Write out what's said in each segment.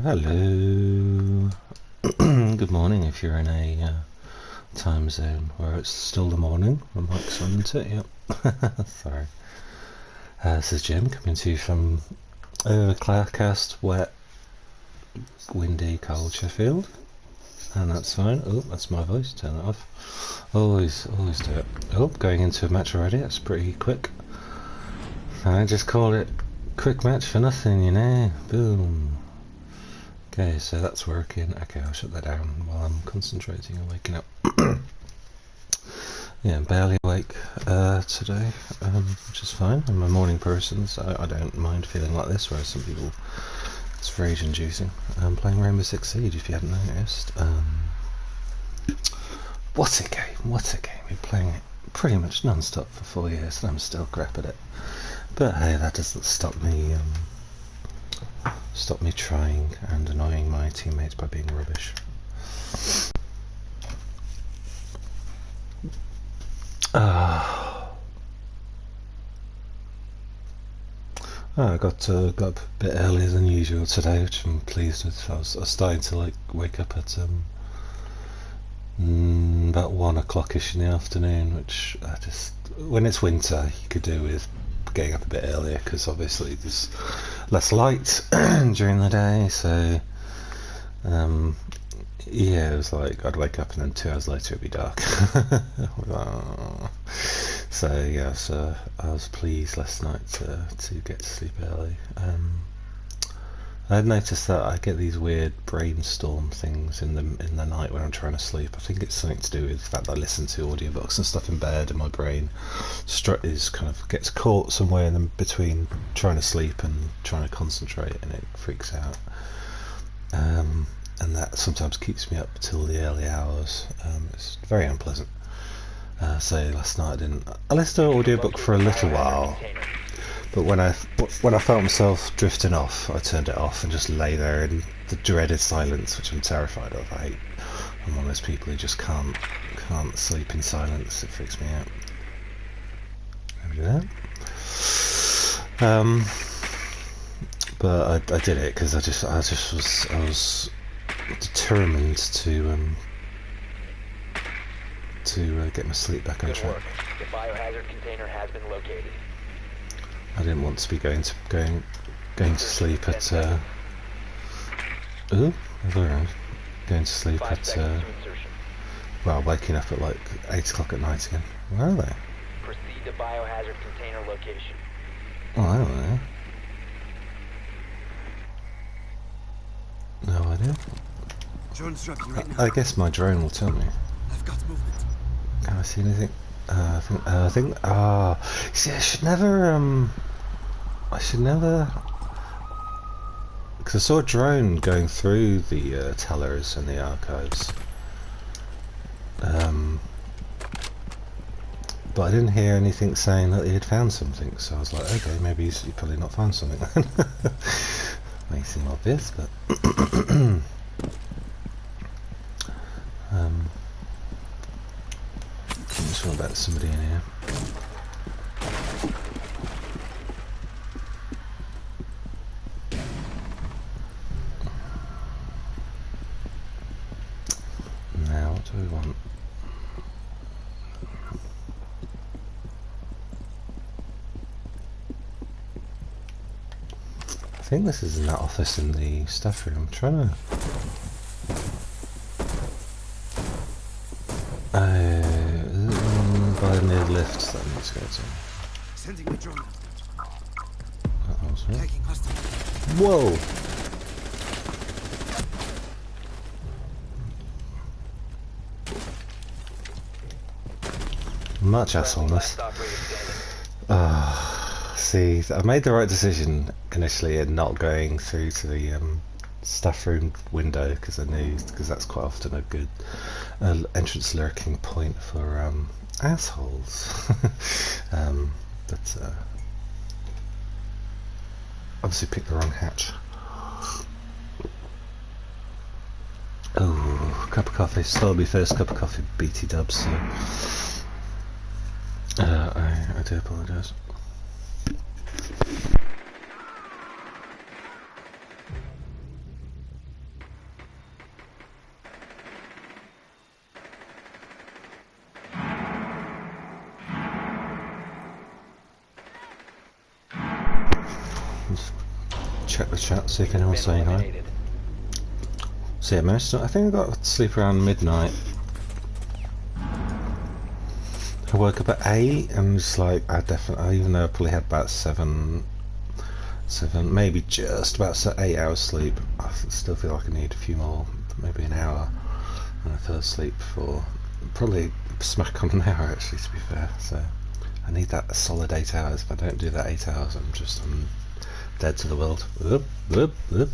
Hello. Good morning if you're in a time zone where it's still the morning. The mic's on, isn't it? Yep. Sorry. This is Jim coming to you from overcast, wet, windy, cold Sheffield. And that's fine. Oh, that's my voice. Turn it off. Always do it. Oh, going into a match already. That's pretty quick. I just call it quick match for nothing, you know. Boom. Okay, so that's working. Okay, I'll shut that down while I'm concentrating and waking up. Yeah, I'm barely awake today, which is fine. I'm a morning person, so I don't mind feeling like this, whereas some people, it's rage inducing. I'm playing Rainbow Six Siege, if you hadn't noticed. What a game, what a game. Been playing it pretty much non-stop for 4 years and I'm still crap at it. But hey, that doesn't stop me trying and annoying my teammates by being rubbish. I got up a bit earlier than usual today, which I'm pleased with. I was starting to wake up at about 1 o'clock-ish in the afternoon, which I just, when it's winter, you could do with getting up a bit earlier, because obviously there's less light during the day, so yeah, it was like I'd wake up and then 2 hours later it'd be dark. So yeah, so I was pleased last night to get to sleep early. I'd noticed that I get these weird brainstorm things in the night when I'm trying to sleep. I think it's something to do with the fact that I listen to audiobooks and stuff in bed, and my brain is kind of gets caught somewhere in between trying to sleep and trying to concentrate, and it freaks out. And that sometimes keeps me up till the early hours. It's very unpleasant. So last night I listened to an audiobook for a little while, but when I felt myself drifting off, I turned it off and just lay there in the dreaded silence, which I'm terrified of. I'm one of those people who just can't sleep in silence. It freaks me out. There we go. But I did it because I was determined to get my sleep back on track. The biohazard container has been located. I didn't want to be going to sleep at going to sleep at well, waking up at like 8 o'clock at night again. Where are they? Proceed to biohazard container location. Oh, I don't know. No idea. I guess my drone will tell me. I've got movement. Can I see anything? I think. See, I should never. Because I saw a drone going through the tellers and the archives. But I didn't hear anything saying that he had found something, so I was like, okay, maybe he's probably not found something. May seem obvious, but. I'm just wondering about somebody in here. Now, what do we want? I think this is in that office in the staff room. I'm trying to... by the near lift that I need to go to. Sending the drone. Taking hostage. Whoa! Much assholeness. See, I made the right decision initially in not going through to the staff room window, because that's quite often a good entrance lurking point for assholes. But obviously picked the wrong hatch. Oh, cup of coffee. Stole my first cup of coffee, BT dubs. So I do apologise. See if anyone's saying hi. Eliminated. So yeah, I think I got to sleep around midnight. I woke up at 8 and just like, even though I probably had about 7, maybe just about 8 hours sleep, I still feel like I need a few more, maybe an hour, and I fell asleep for probably smack on an hour actually, to be fair. So I need that solid 8 hours. If I don't do that 8 hours, I'm dead to the world. Whoop, whoop, whoop.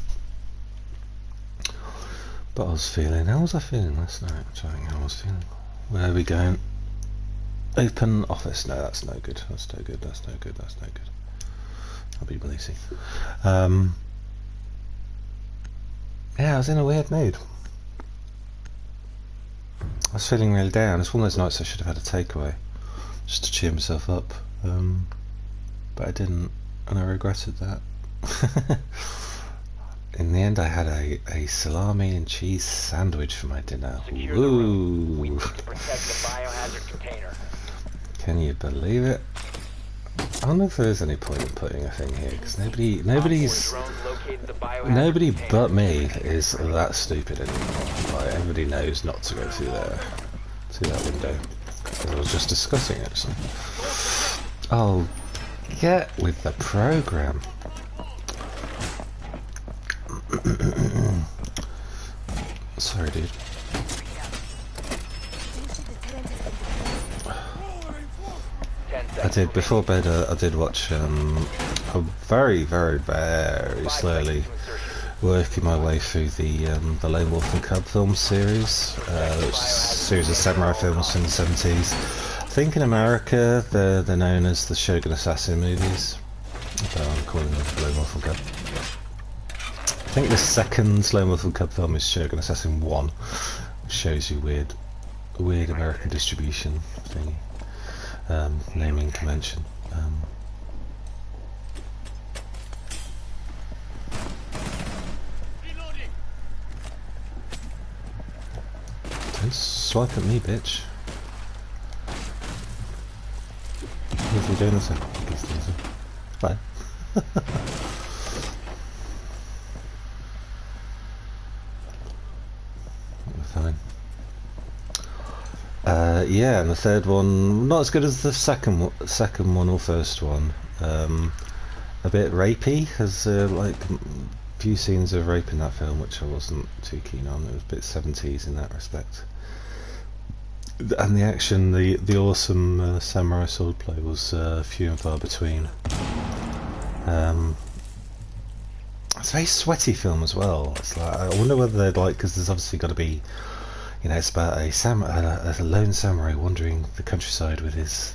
But how was I feeling last night? I'm trying to think how I was feeling. Where are we going? Open office. No, that's no good. That's no good. I'll be releasing. Yeah, I was in a weird mood. I was feeling really down. It's one of those nights I should have had a takeaway, just to cheer myself up. But I didn't, and I regretted that. In the end, I had a salami and cheese sandwich for my dinner. Secure the room. We Ooh. need to protect the biohazard container. Can you believe it? I don't know if there is any point in putting a thing here, because nobody's Drones located the biohazard nobody container. but me is that stupid anymore. Like, everybody knows not to go through that window. As I was just discussing it. So. Oh, get with the program. Sorry, dude. 10 I seconds. did before bed. I did watch. I very, very, very 5 slowly seconds to insertion. working my way through the Lone Wolf and Cub film series, which is a series of samurai films from the 70s. I think in America they're known as the Shogun Assassin movies, but I'm calling them Lone Wolf and Cub. I think the second Lone Wolf and Cub film is Shogun Assassin 1, which shows you weird American distribution thingy, naming convention. Don't swipe at me, bitch. What are you doing this? Bye. Fine. Yeah, and the third one not as good as the second one or first one. A bit rapey. Has like few scenes of rape in that film, which I wasn't too keen on. It was a bit 70s in that respect. And the action, the awesome samurai swordplay was few and far between. It's a very sweaty film as well. It's like, I wonder whether they'd like, because there's obviously got to be, you know, it's about a lone samurai wandering the countryside with his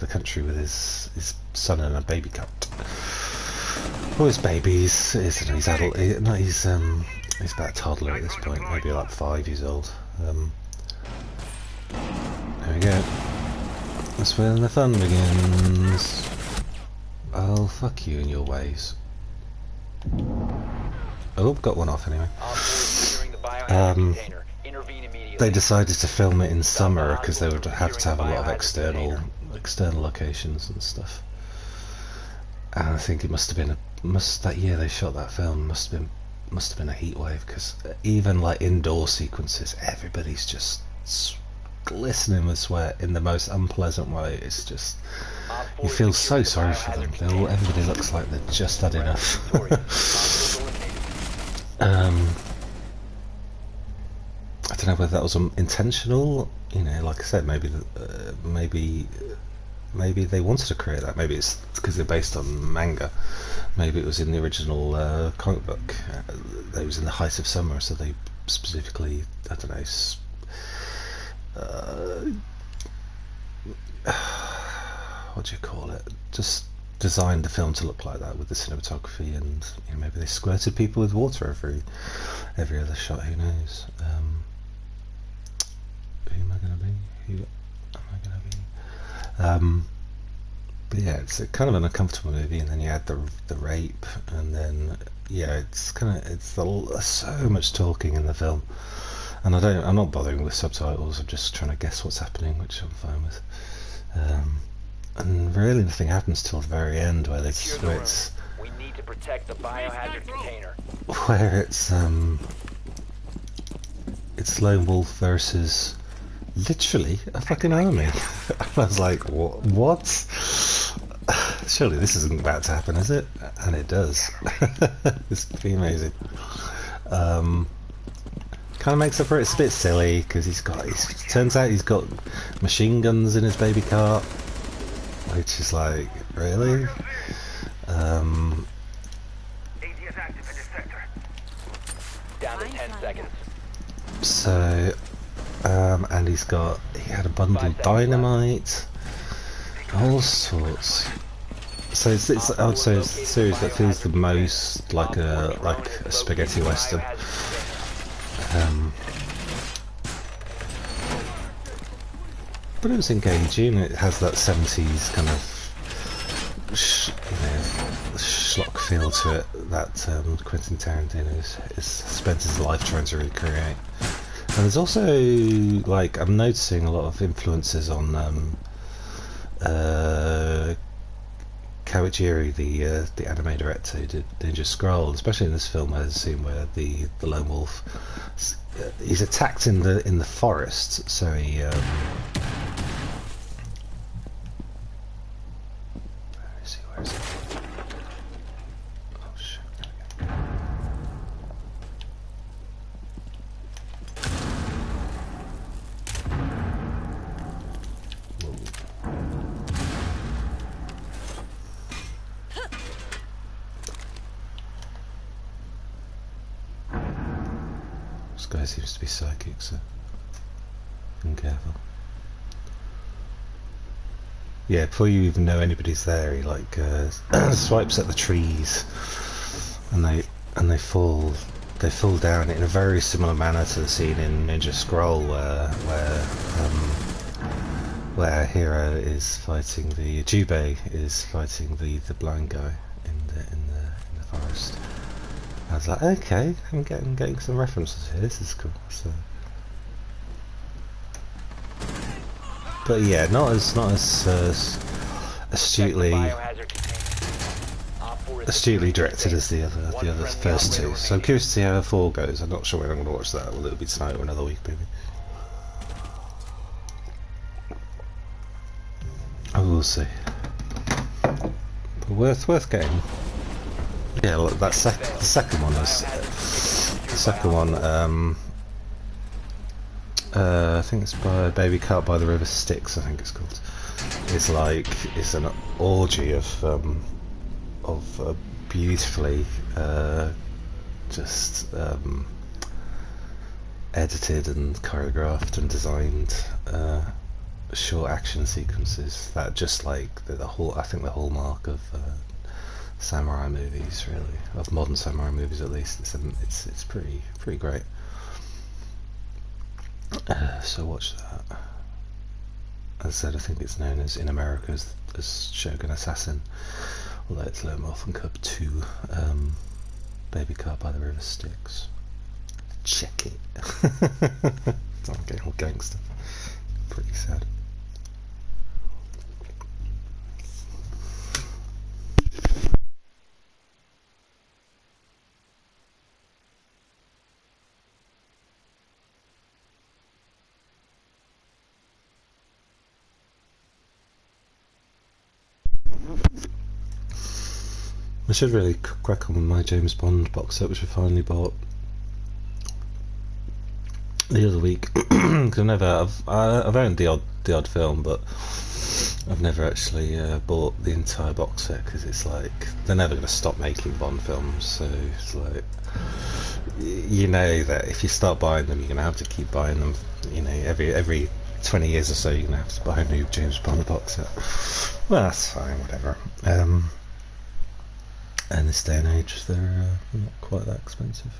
son and a baby cat. Well, his babies, he's adult. He's about a toddler at this point, maybe like 5 years old. There we go. That's when the fun begins. Oh, fuck you and your ways. Oh, got one off anyway. They decided to film it in summer because they would have to have a lot of external locations and stuff. And I think it must have been that year they shot that film must have been a heat wave, because even like indoor sequences, everybody's just glistening with sweat in the most unpleasant way. It's just, you feel so sorry for them. Everybody looks like they've just had enough. I don't know whether that was intentional. You know, like I said, maybe they wanted to create that. Maybe it's because they're based on manga. Maybe it was in the original comic book. It was in the height of summer, so they specifically, I don't know, what do you call it? Just designed the film to look like that with the cinematography, and you know, maybe they squirted people with water every other shot. Who knows? Who am I going to be? But yeah, it's a kind of an uncomfortable movie, and then you add the rape, and then yeah, it's so much talking in the film, and I'm not bothering with subtitles. I'm just trying to guess what's happening, which I'm fine with. And really nothing happens till the very end, where it's to protect the biohazard container. where it's Lone Wolf versus literally a fucking army. I was like, what? Surely this isn't about to happen, is it? And it does. It's pretty amazing. Kind of makes up for it. It's a bit silly because turns out he's got machine guns in his baby cart, which is like, really? Down to 10 seconds. So, and he had a bundle of dynamite, all sorts. So it's I would say it's the series that feels the most like a spaghetti western. But it was engaging. It has that 70s kind of schlock feel to it that Quentin Tarantino has spent his life trying to recreate. And there's also, like, I'm noticing a lot of influences on Kawajiri, the anime director who did Ninja Scroll, especially in this film where there's a scene where the lone wolf, he's attacked in the forest, so he where is he? Oh shit, there we go. This guy seems to be psychic, so be careful. Yeah, before you even know anybody's there, he like swipes at the trees, and they fall down in a very similar manner to the scene in Ninja Scroll where Hiro is fighting Jubei is fighting the blind guy in the forest. I was like, okay, I'm getting some references here. This is cool. So, but yeah, not as astutely directed as the other first two. So I'm curious to see how 4 goes. I'm not sure when I'm going to watch that. Will it be tonight or another week, maybe? I will see. But worth getting. Yeah, look, the second one was I think it's by Baby Cart by the River Styx, I think it's called. It's an orgy of beautifully edited and choreographed and designed short action sequences that just like the hallmark of samurai movies, really, of modern samurai movies at least. It's pretty great. So watch that. As I said, I think it's known as in America as Shogun Assassin, although it's Lone Wolf and Cub 2, Baby Cart by the River Styx. Check it. I'm getting all gangster. Pretty sad. I should really crack on with my James Bond box set, which I finally bought the other week. Because I've owned the odd film, but I've never actually bought the entire box set, because it's like they're never going to stop making Bond films. So it's like, you know that if you start buying them, you're going to have to keep buying them. You know, every 20 years or so, you're going to have to buy a new James Bond box set. Well, that's fine, whatever. And this day and age, they're not quite that expensive.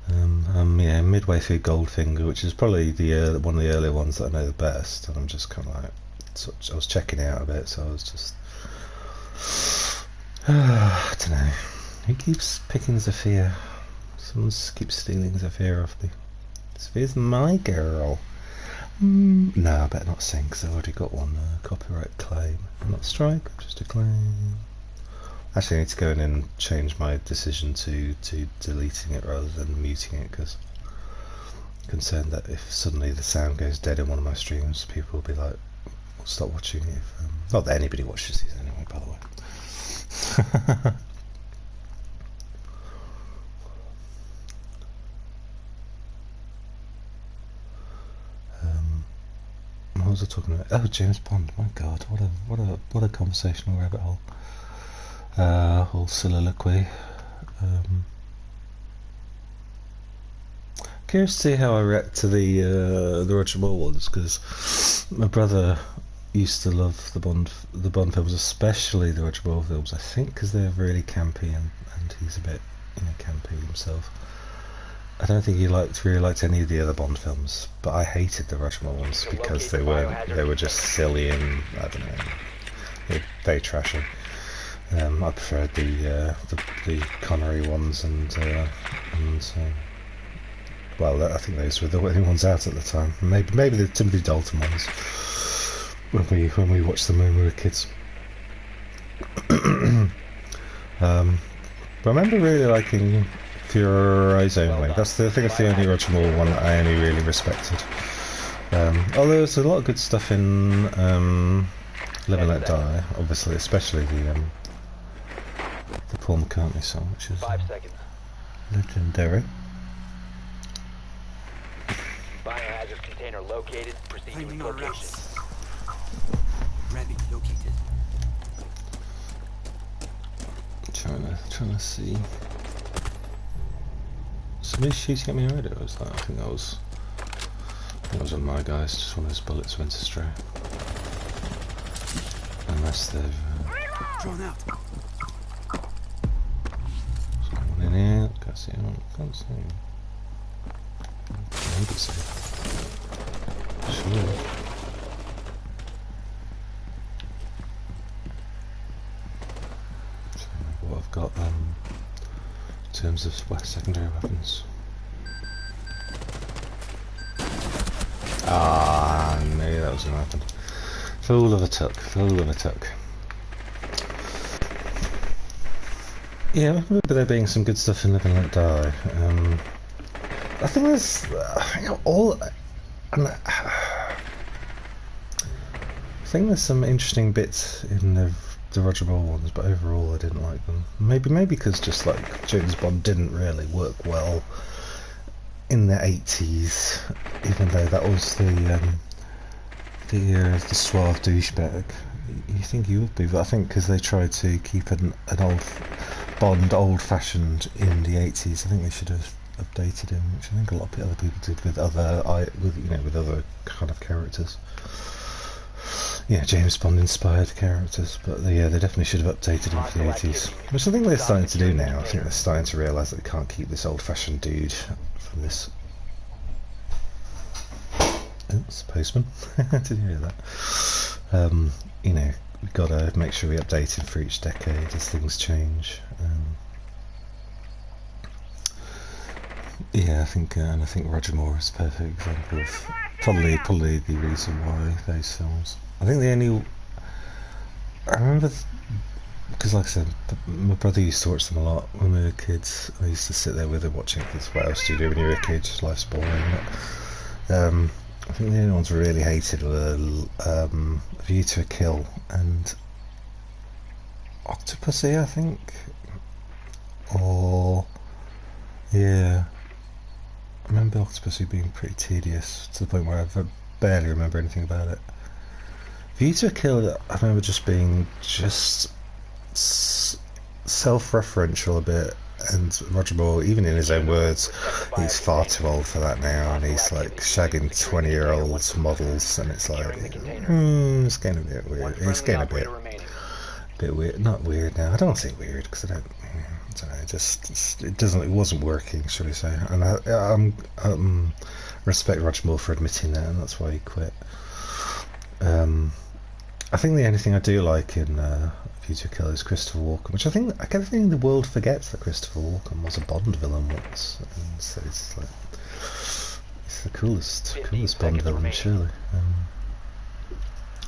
Yeah, midway through Goldfinger, which is probably the one of the earlier ones that I know the best, and I'm just kind of like, I was checking it out a bit, so I was just, I don't know. Who keeps picking Zafir? Someone keeps stealing Zafir off me. Zafir's my girl. No, I better not sing, because I've already got one copyright claim. Not strike, just a claim. Actually, I need to go in and change my decision to deleting it rather than muting it, because I'm concerned that if suddenly the sound goes dead in one of my streams, people will be like, stop watching it. Not that anybody watches these anyway, by the way. What was I talking about? Oh, James Bond. My God, what a conversational rabbit hole. Whole soliloquy. Curious to see how I react to the Roger Moore ones, because my brother used to love the Bond films, especially the Roger Moore films. I think because they're really campy, and he's a bit campy himself. I don't think he really liked any of the other Bond films, but I hated the Roger Moore ones because they were just silly and I don't know, very trashy. I preferred the Connery ones and well, I think those were the only ones out at the time. Maybe the Timothy Dalton ones when we watched them when we were kids. But I remember really liking For Your Eyes Only. That's the only Roger Moore one that I only really respected. Although there's a lot of good stuff in Live and Let Die, obviously, especially the Paul McCartney song, which is 5 seconds. legendary. Biohazard container located. Proceed to its Finding our location. routes. Ready, located. Trying to see. Somebody shooting at me already, or was that? I think that was one of my guys. Just one of those bullets went astray. Unless they've Drawn out. someone in here. Can't see him. Can't see him. Maybe so. Sure. So what I've got in terms of secondary weapons. Ah, I knew that was going to happen. Fool of a tuck. Yeah, I remember there being some good stuff in Live and Let Die. I think there's, I think there's some interesting bits in the Roger Moore ones, but overall I didn't like them. Maybe because just like James Bond didn't really work well in the 80s, even though that was the suave douchebag. You think he would be, but I think because they tried to keep an old Bond old-fashioned in the 80s, I think they should have updated him, which I think a lot of other people did with other kind of characters. Yeah, James Bond inspired characters, but they definitely should have updated him for the 80s, which I think they're starting to do now. I think they're starting to realise that they can't keep this old-fashioned dude from this. Oh, it's the postman. Did you hear that? We've got to make sure we update him for each decade as things change. Yeah, I think Roger Moore is a perfect example of probably the reason why those films. I think I remember because, like I said, my brother used to watch them a lot when we were kids. I used to sit there with him watching, because what else do you do when you're a kid? Life's boring. I think the only ones I really hated were View to a Kill and Octopussy, I think. Or yeah, I remember Octopussy being pretty tedious to the point where I barely remember anything about it. View to a Kill, I remember just being self-referential a bit, and Roger Moore, even in his own words, he's far too old for that now, and he's like shagging 20-year-old models, and it's like, it's getting a bit weird. It's getting a bit weird. Not weird now. I don't say weird because I don't know. It wasn't working, shall we say? And I respect Roger Moore for admitting that, and that's why he quit. I think the only thing I do like in View to a Kill is Christopher Walken, which I get the feeling the world forgets that Christopher Walken was a Bond villain once, and so it's like it's the coolest Bond villain, surely.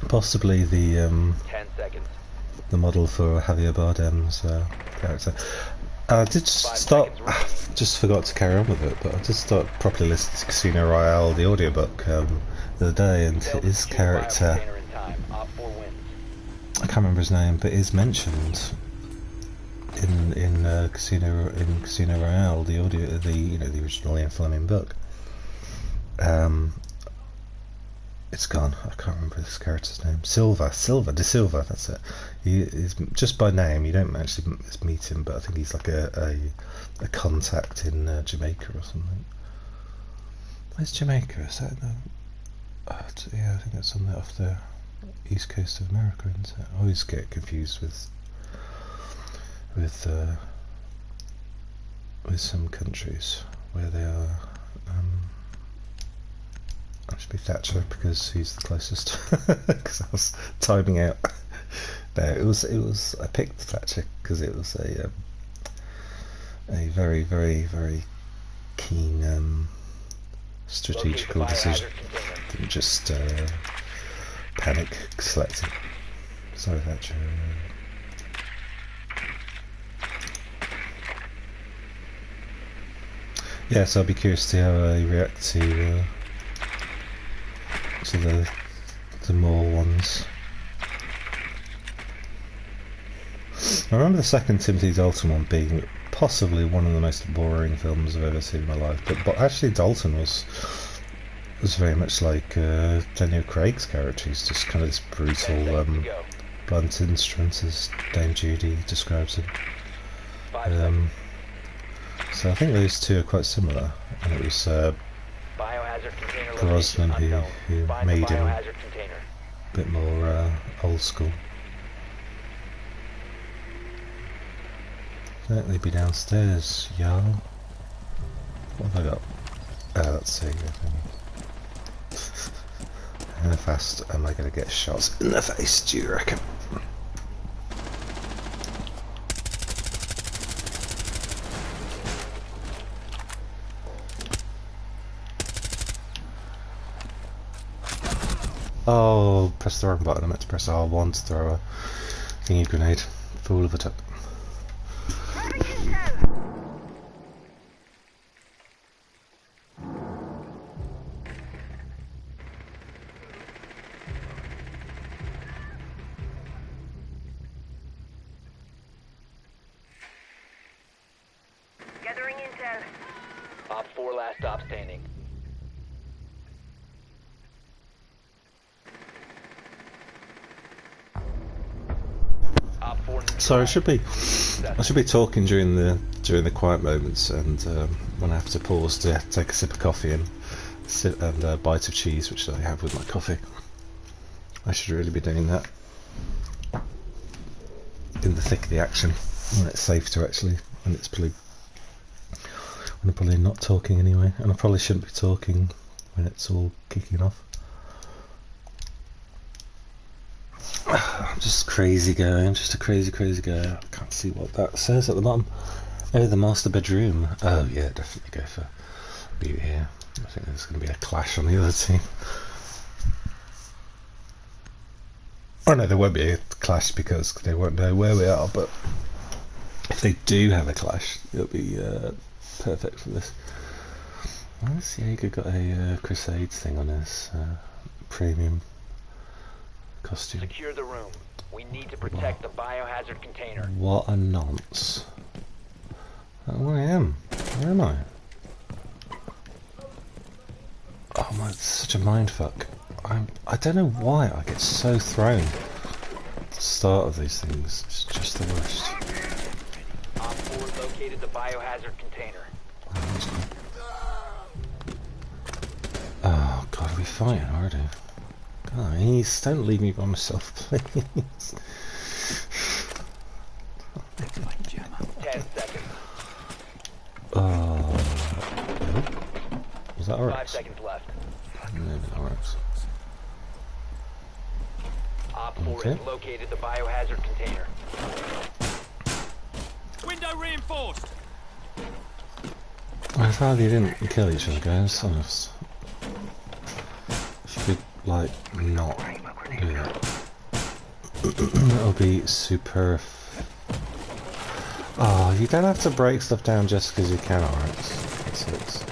Possibly the 10 seconds. the model for Javier Bardem's character. I did start. Just forgot to carry on with it, but I did start properly listening to Casino Royale, the audiobook, the other day, and his character. I can't remember his name, but is mentioned in Casino Royale, the original Ian Fleming book. It's gone. I can't remember this character's name. De Silva. That's it. He is just by name. You don't actually meet him, but I think he's like a contact in Jamaica or something. Where's Jamaica? Is that yeah, I think that's on off the east coast of America, isn't it? I always get confused with some countries where they are. It should be Thatcher because he's the closest. Because I was timing out. No, it was. I picked Thatcher because it was a very, very, very keen strategical decision. Didn't just panic selecting. Sorry, Thatcher. Yeah, so I'll be curious to see how I react to the more ones. I remember the second Timothy Dalton one being possibly one of the most boring films I've ever seen in my life, but actually Dalton was very much like Daniel Craig's character. He's just kind of this brutal, blunt instrument, as Dame Judy describes him. So I think those two are quite similar, and it was Brosnan who made him a bit more old school. Certainly be downstairs, y'all. What have I got? Let's see. How fast am I going to get shots in the face, do you reckon? Oh, press the wrong button. I meant to press R1 to throw a thingy grenade. Fool of a tuck. Gathering intel. Op 4 last stop standing. Sorry, I should be talking during the quiet moments, and when I have to pause to take a sip of coffee and a bite of cheese, which I have with my coffee. I should really be doing that in the thick of the action when it's safe to actually, when I'm probably not talking anyway, and I probably shouldn't be talking when it's all kicking off. Just crazy going, just a crazy guy. I can't see what that says at the bottom. Oh, the master bedroom. Oh yeah, definitely go for Butte here. I think there's going to be a clash on the other team. Oh no, there won't be a clash because they won't know where we are, but if they do have a clash, it'll be perfect for this. Why has Jaeger got a Crusades thing on his premium costume? Secure the room. We need to protect the biohazard container. What a nonce. Where I am? Where am I? Oh my, it's such a mindfuck. I don't know why I get so thrown at the start of these things. It's just the worst. Op 4 located the biohazard container. Oh god, are we fighting already? Guys, don't leave me by myself, please. 10 seconds. Was that 5 alright? seconds left. No, alright. Op 4 Okay. has located the biohazard container. Window reinforced. I'm glad you didn't kill each other, guys. Honest. If you could, like, not do that. It'll be super. Oh, you don't have to break stuff down just because you can, alright? It's.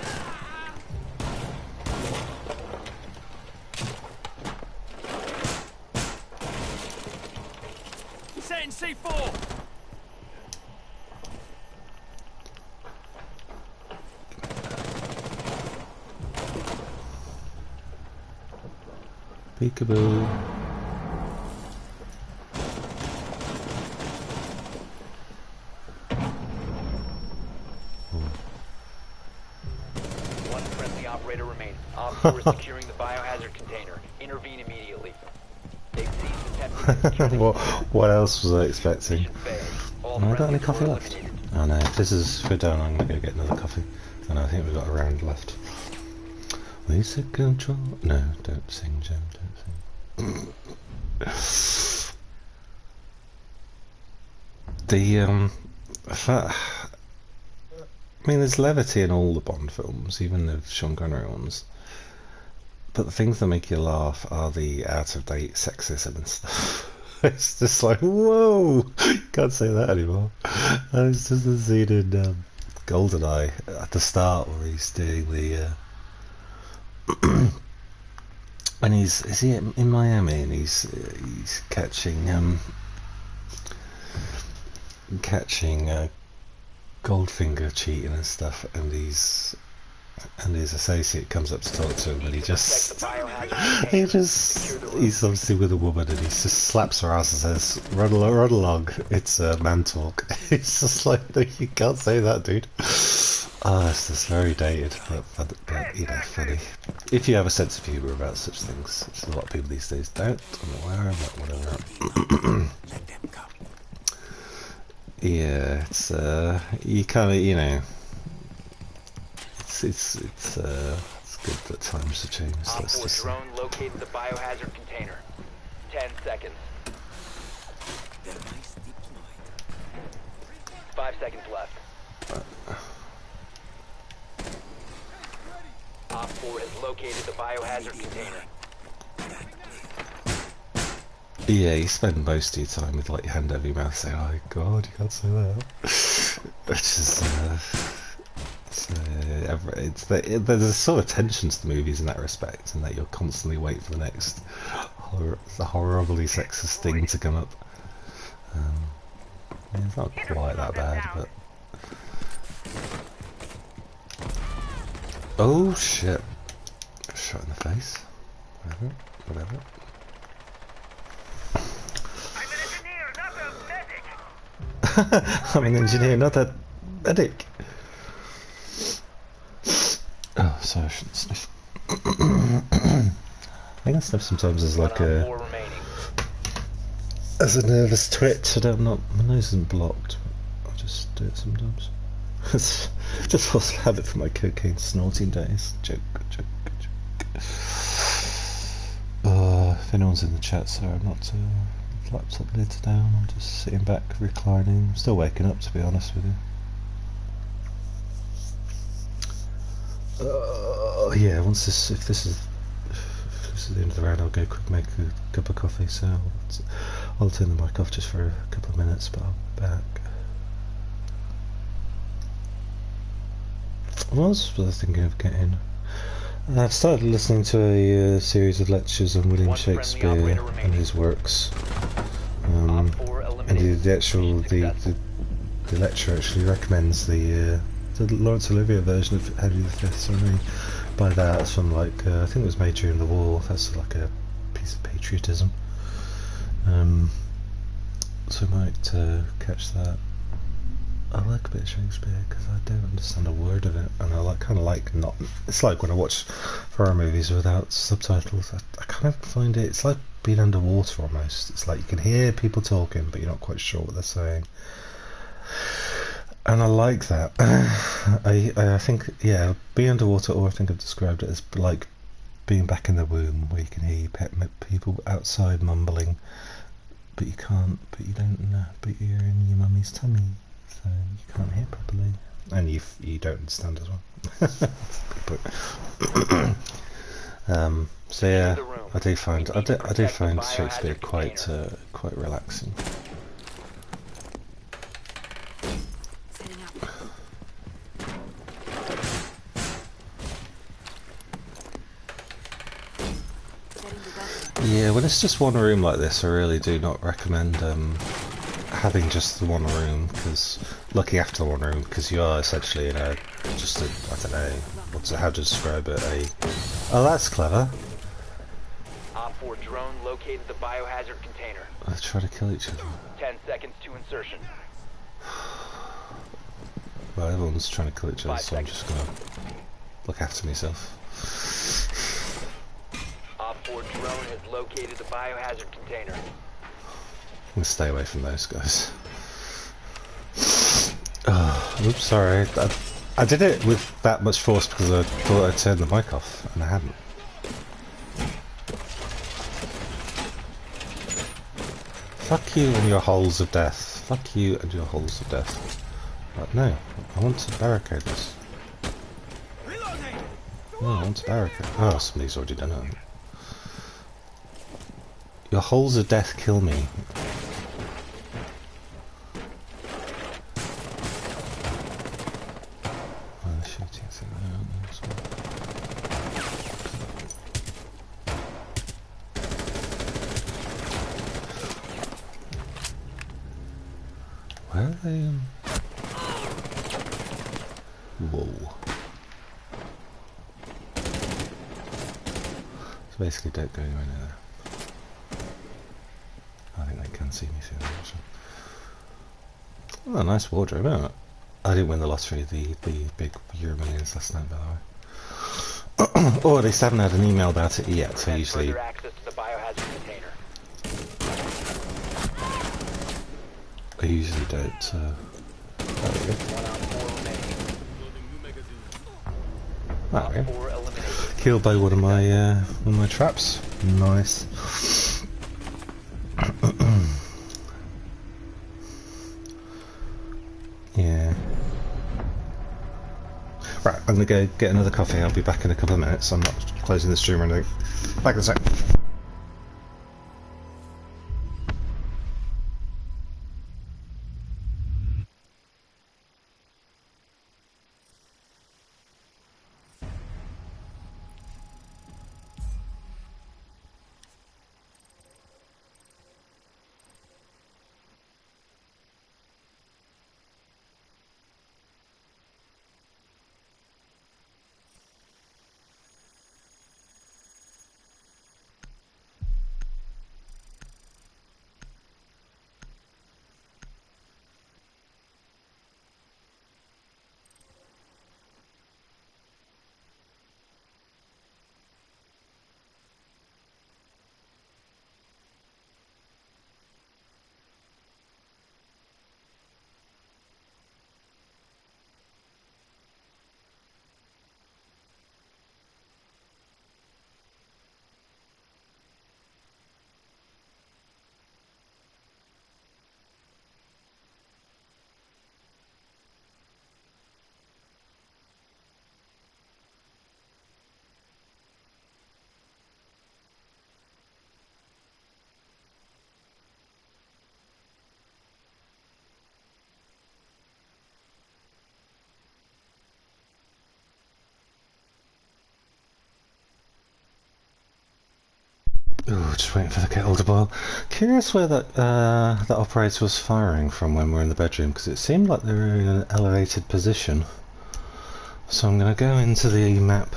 Setting C4. Peekaboo. One friendly operator remains. Op 4 is securing the biohazard container. Intervene immediately. They've seized the Pepsi. What else was I expecting? Mission failed. All Have I got any friendlies coffee were left? eliminated. Oh no, if this is for done, I'm gonna go get another coffee. And I think we've got a round left. Lisa control. No, don't sing, Jim, don't sing. I mean, there's levity in all the Bond films, even the Sean Connery ones. But the things that make you laugh are the out-of-date sexism and stuff. It's just like, whoa! Can't say that anymore. It's just the scene in GoldenEye at the start where he's doing the... and is he in Miami and he's catching Goldfinger cheating and stuff, and his associate comes up to talk to him, and he Protect the biohazard container. he's obviously with a woman, and he just slaps her ass and says, run along, it's man talk." It's just like, no, you can't say that, dude. It's just very dated, but you know, funny. If you have a sense of humour about such things, which a lot of people these days don't, I'm aware of it, whatever. Let them come. Yeah, it's you kind of, you know, it's good that times have changed. Op Let's 4 just drone located the biohazard container. 10 seconds. Device deployed. 5 seconds left. Op 4 has located the biohazard container. yeah, you spend most of your time with like your hand over your mouth saying, "Oh God, you can't say that," which is there's a sort of tension to the movies in that respect, in that you're constantly waiting for the next horribly sexist thing to come up. Yeah, it's not quite that bad, but oh shit! Shot in the face. Whatever. I'm an engineer, not a medic. Oh, sorry, I shouldn't sniff. I think I sniff sometimes as like One on 4 remaining. as a nervous twitch. My nose isn't blocked. I just do it sometimes. It's just was a habit from my cocaine snorting days. Joke. If anyone's in the chat, sorry, I'm not. Laptop lid's down. I'm just sitting back, reclining. I'm still waking up, to be honest with you. Yeah, if this is the end of the round, I'll go quick make a cup of coffee. So I'll turn the mic off just for a couple of minutes, but I'll be back. What else was I thinking of getting? I've started listening to a series of lectures on William One friendly Shakespeare operator and remaining. his works. Op 4 And eliminated. the lecturer actually recommends the Laurence Olivier version of Henry V. So I mean, by that, it's from like I think it was made during the war. That's like a piece of patriotism. So I might catch that. I like a bit of Shakespeare because I don't understand a word of it, and I kind of like not. It's like when I watch horror movies without subtitles. I kind of find it's like being underwater almost. It's like you can hear people talking, but you're not quite sure what they're saying. And I like that. I think, yeah, being underwater, or I think I've described it as like being back in the womb, where you can hear people outside mumbling, but you can't, but you don't know, but you're in your mummy's tummy, so you can't hear properly, and you don't understand as well. So yeah, I do find Shakespeare quite quite relaxing. Setting up. Setting the weapon. Yeah, when it's just one room like this, I really do not recommend having just the one room, because looking after the one room, because you are essentially in a just a, I don't know how to describe it. Oh, that's clever. Op 4 drone located the biohazard container. They try to kill each other. 10 seconds to insertion. Well, everyone's trying to kill each other, 5 so I'm seconds. just gonna look after myself. Op 4 drone has located the biohazard container. I'm gonna stay away from those guys. Oh, oops, sorry. I did it with that much force because I thought I'd turned the mic off, and I hadn't. Fuck you and your holes of death. Fuck you and your holes of death. But no, I want to barricade this. Reloading! No, I want to barricade. Oh, somebody's already done it. Your holes of death kill me. Oh, the shooting thing there, aren't they, as well? Where are they? Whoa. So basically, don't go anywhere near there. I think they can see me through there, actually. Oh, nice wardrobe, isn't it? I didn't win the lottery, the big Euro Millions last night, by the way. Or at least I haven't had an email about it yet, so Prevent usually... further access to the biohazard container. I usually don't, there we go. 1 on 4 remaining. Loading new magazine. There Op we go. 4 eliminated. Killed by one of my traps. Nice. Yeah. Right, I'm gonna go get another coffee. I'll be back in a couple of minutes. I'm not closing the stream or anything. Back in a sec. Ooh, just waiting for the kettle to boil. Curious where that operator was firing from when we were in the bedroom, because it seemed like they were in an elevated position. So I'm going to go into the map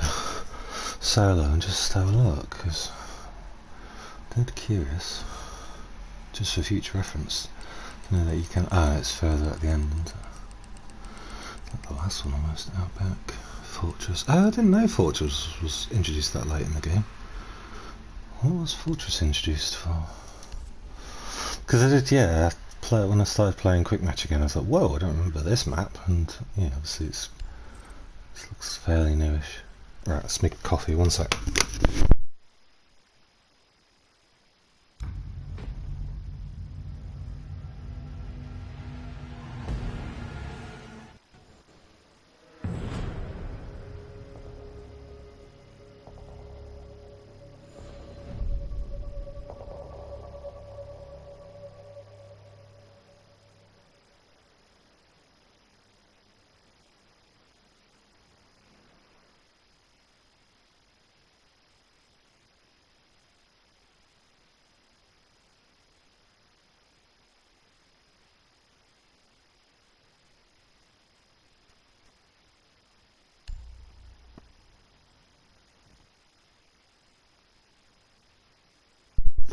solo and just have a look, because I'm dead curious. Just for future reference. You know that you can... Ah, it's further at the end, isn't it? Like the last one almost, Outback. Fortress. Oh, I didn't know Fortress was introduced that late in the game. What was Fortress introduced for? Because I did, yeah, when I started playing Quick Match again, I thought, whoa, I don't remember this map, and yeah, obviously this looks fairly newish. Right, let's make coffee, one sec.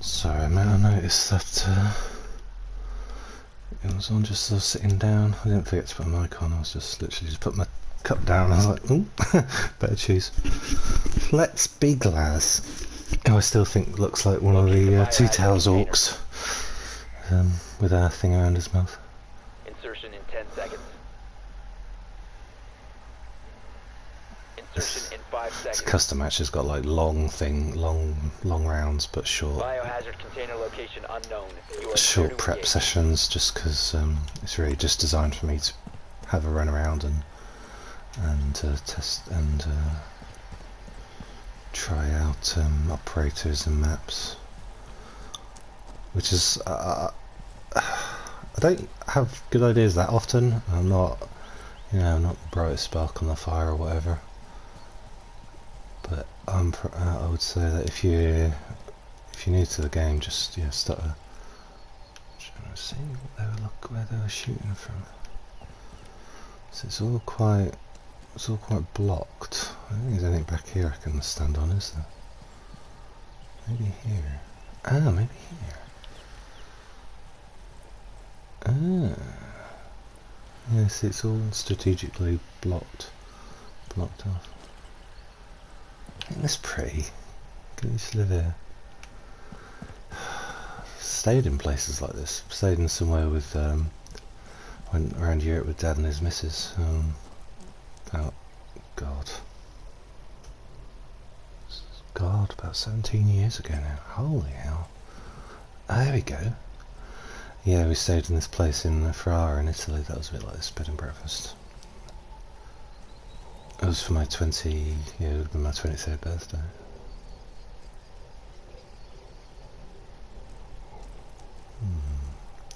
Sorry, mate, I noticed that it was on just sort of sitting down. I didn't forget to put my mic on, I was just literally just put my cup down. I was like, ooh, better choose. Let's be glass. Oh, I still think looks like one of the Two Towers orcs with our thing around his mouth. Insertion in 10 seconds. Insertion in 5 seconds. This custom match has got like long rounds, but short. Biohazard container location unknown. You are Short clear to prep engage. sessions, just because it's really just designed for me to have a run around and test and try out operators and maps, which is I don't have good ideas that often. I'm not, you know, not the brightest spark on the fire or whatever, but I would say that if you're new to the game, just start trying to see where they were shooting from. So it's all quite blocked. I don't think there's anything back here I can stand on, is there? Maybe here. Ah, maybe here. Ah. Yes, it's all strategically blocked off. Isn't this pretty? Can you just live here? Stayed in places like this. Stayed in somewhere with went around Europe with Dad and his missus. About God, about 17 years ago now. Holy hell! There we go. Yeah, we stayed in this place in Ferrara in Italy. That was a bit like this bed and breakfast. It was for my 23rd birthday.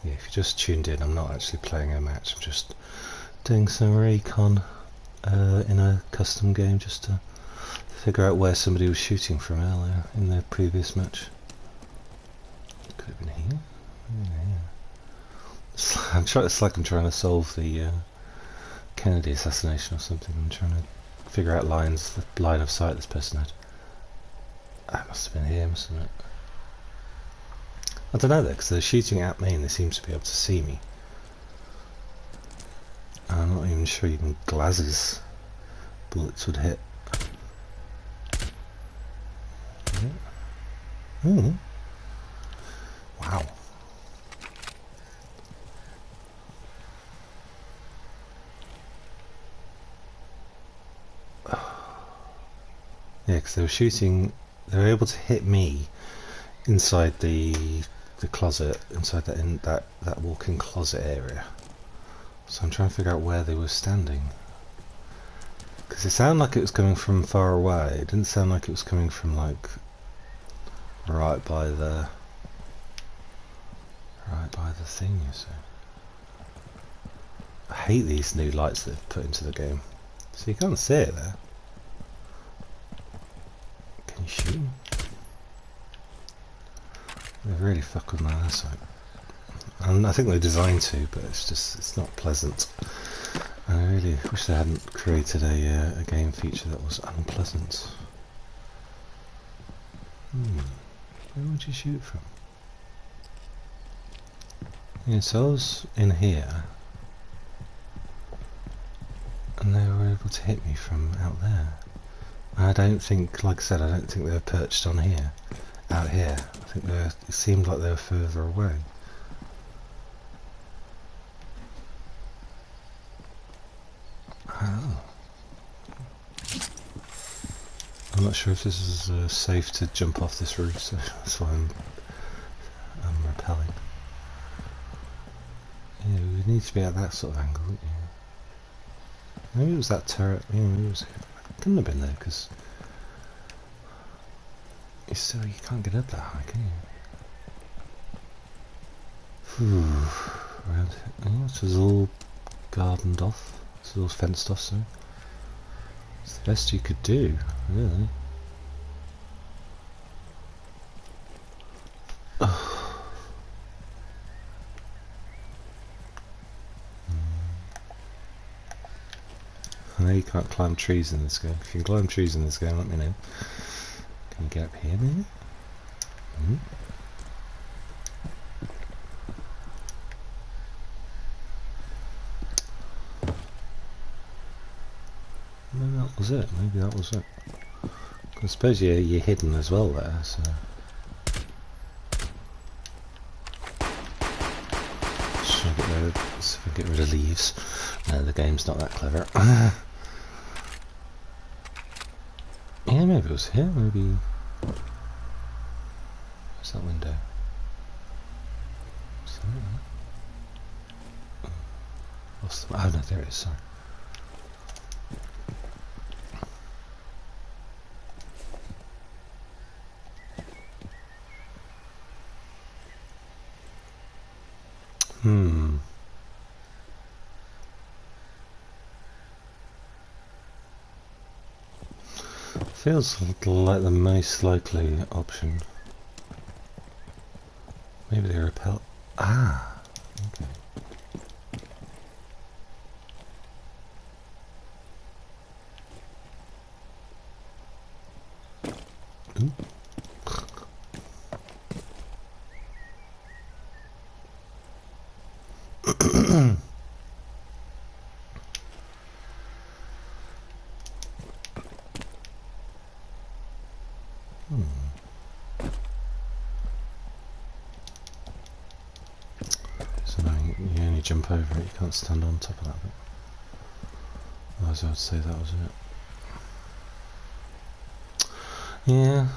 Yeah, if you just tuned in, I'm not actually playing a match. I'm just doing some recon in a custom game just to figure out where somebody was shooting from earlier in their previous match. Could have been here. It's like I'm trying to solve the Kennedy assassination or something. I'm trying to figure out the line of sight this person had. That must have been here, mustn't it? I don't know though, because they're shooting at me and they seem to be able to see me. I'm not even sure even Glaz's bullets would hit. Wow. Yeah, because they were shooting, they were able to hit me inside the closet, inside that walk-in closet area. So I'm trying to figure out where they were standing. Because it sounded like it was coming from far away. It didn't sound like it was coming from like right by the thing, you see. I hate these new lights they've put into the game. So you can't see it there. Can you shoot them? They really fuck with my eyesight. And I think they're designed to, but it's not pleasant. And I really wish they hadn't created a game feature that was unpleasant. Where would you shoot from? Yeah, so I was in here, and they were able to hit me from out there. I don't think, like I said, I don't think they were perched on here, out here. I think it seemed like they were further away. Oh. I'm not sure if this is safe to jump off this roof, so that's why I'm repelling. Yeah, we need to be at that sort of angle, wouldn't you? Maybe it was that turret. Yeah, maybe it couldn't have been there because you can't get up that high, can you? Around here. Oh, this is all gardened off. This is all fenced off, so it's the best you could do, really. I know you can't climb trees in this game. If you can climb trees in this game, let me know. Can you get up here, maybe? was it. Maybe that was it. I suppose you're hidden as well there, so... Should I get rid of, see if I can get rid of leaves. No, the game's not that clever. Yeah, maybe it was here, maybe... What's that window? Is that it? What's the... Oh no, there it is, sorry. Feels like the most likely option. Maybe they repel. Ah, okay. Ooh. So now you only jump over it, you can't stand on top of that bit. Otherwise I would say that was it. Yeah.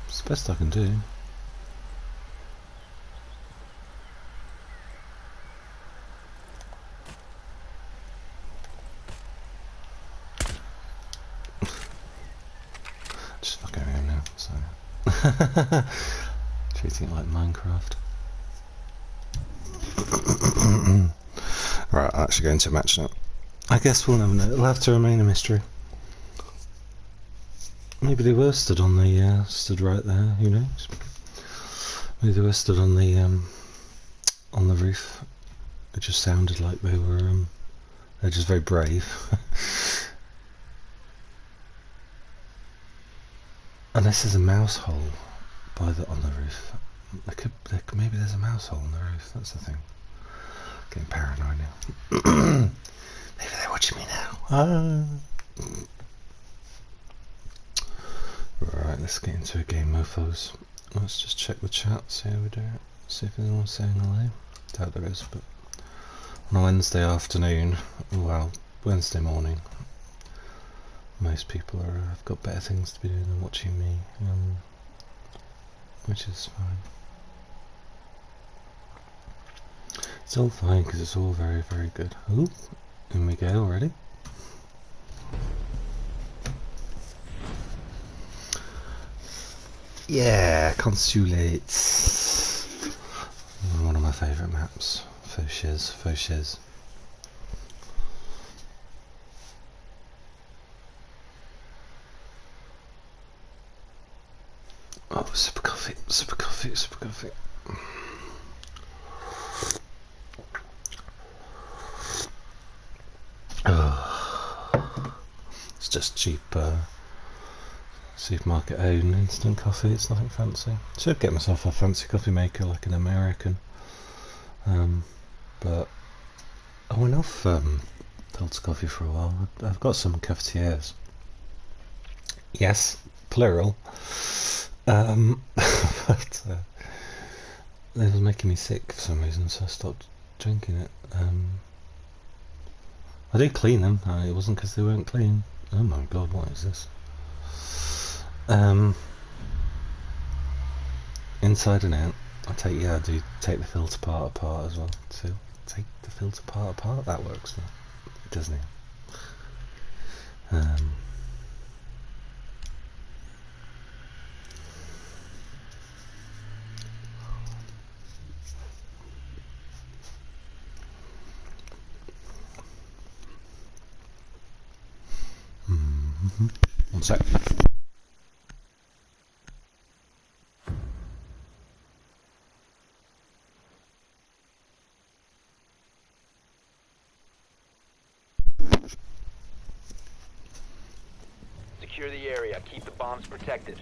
It's the best I can do. Just fucking around now, so... Treating it like Minecraft. Right, I'll actually go into a match now. I guess we'll never know. It'll have to remain a mystery. Maybe they were stood on the, stood right there, who knows? Maybe they were stood on the roof. It just sounded like they were, they're just very brave. Unless there's a mouse hole on the roof. Maybe there's a mouse hole on the roof, that's the thing. Getting paranoid now. Maybe they're watching me now. Right, let's get into a game, mofos. Let's just check the chat, see how we do it. See if anyone's saying hello. Doubt there is, but on a Wednesday afternoon, well, Wednesday morning, most people have got better things to be doing than watching me, which is fine. It's all fine because it's all very, very good. Ooh, in we go already. Yeah, Consulates. One of my favourite maps. Faux shiz. Oh, super coffee. It's just cheap supermarket owned instant coffee. It's nothing fancy. Should get myself a fancy coffee maker like an American, but I went off filter coffee for a while. I've got some cafetières. Yes, plural. But it was making me sick for some reason, so I stopped drinking it. I did clean them. It wasn't because they weren't clean. Oh my god, what is this? Inside and out. I do take the filter part apart as well. So take the filter part apart. That works now, doesn't it? One sec. Secure the area. Keep the bombs protected.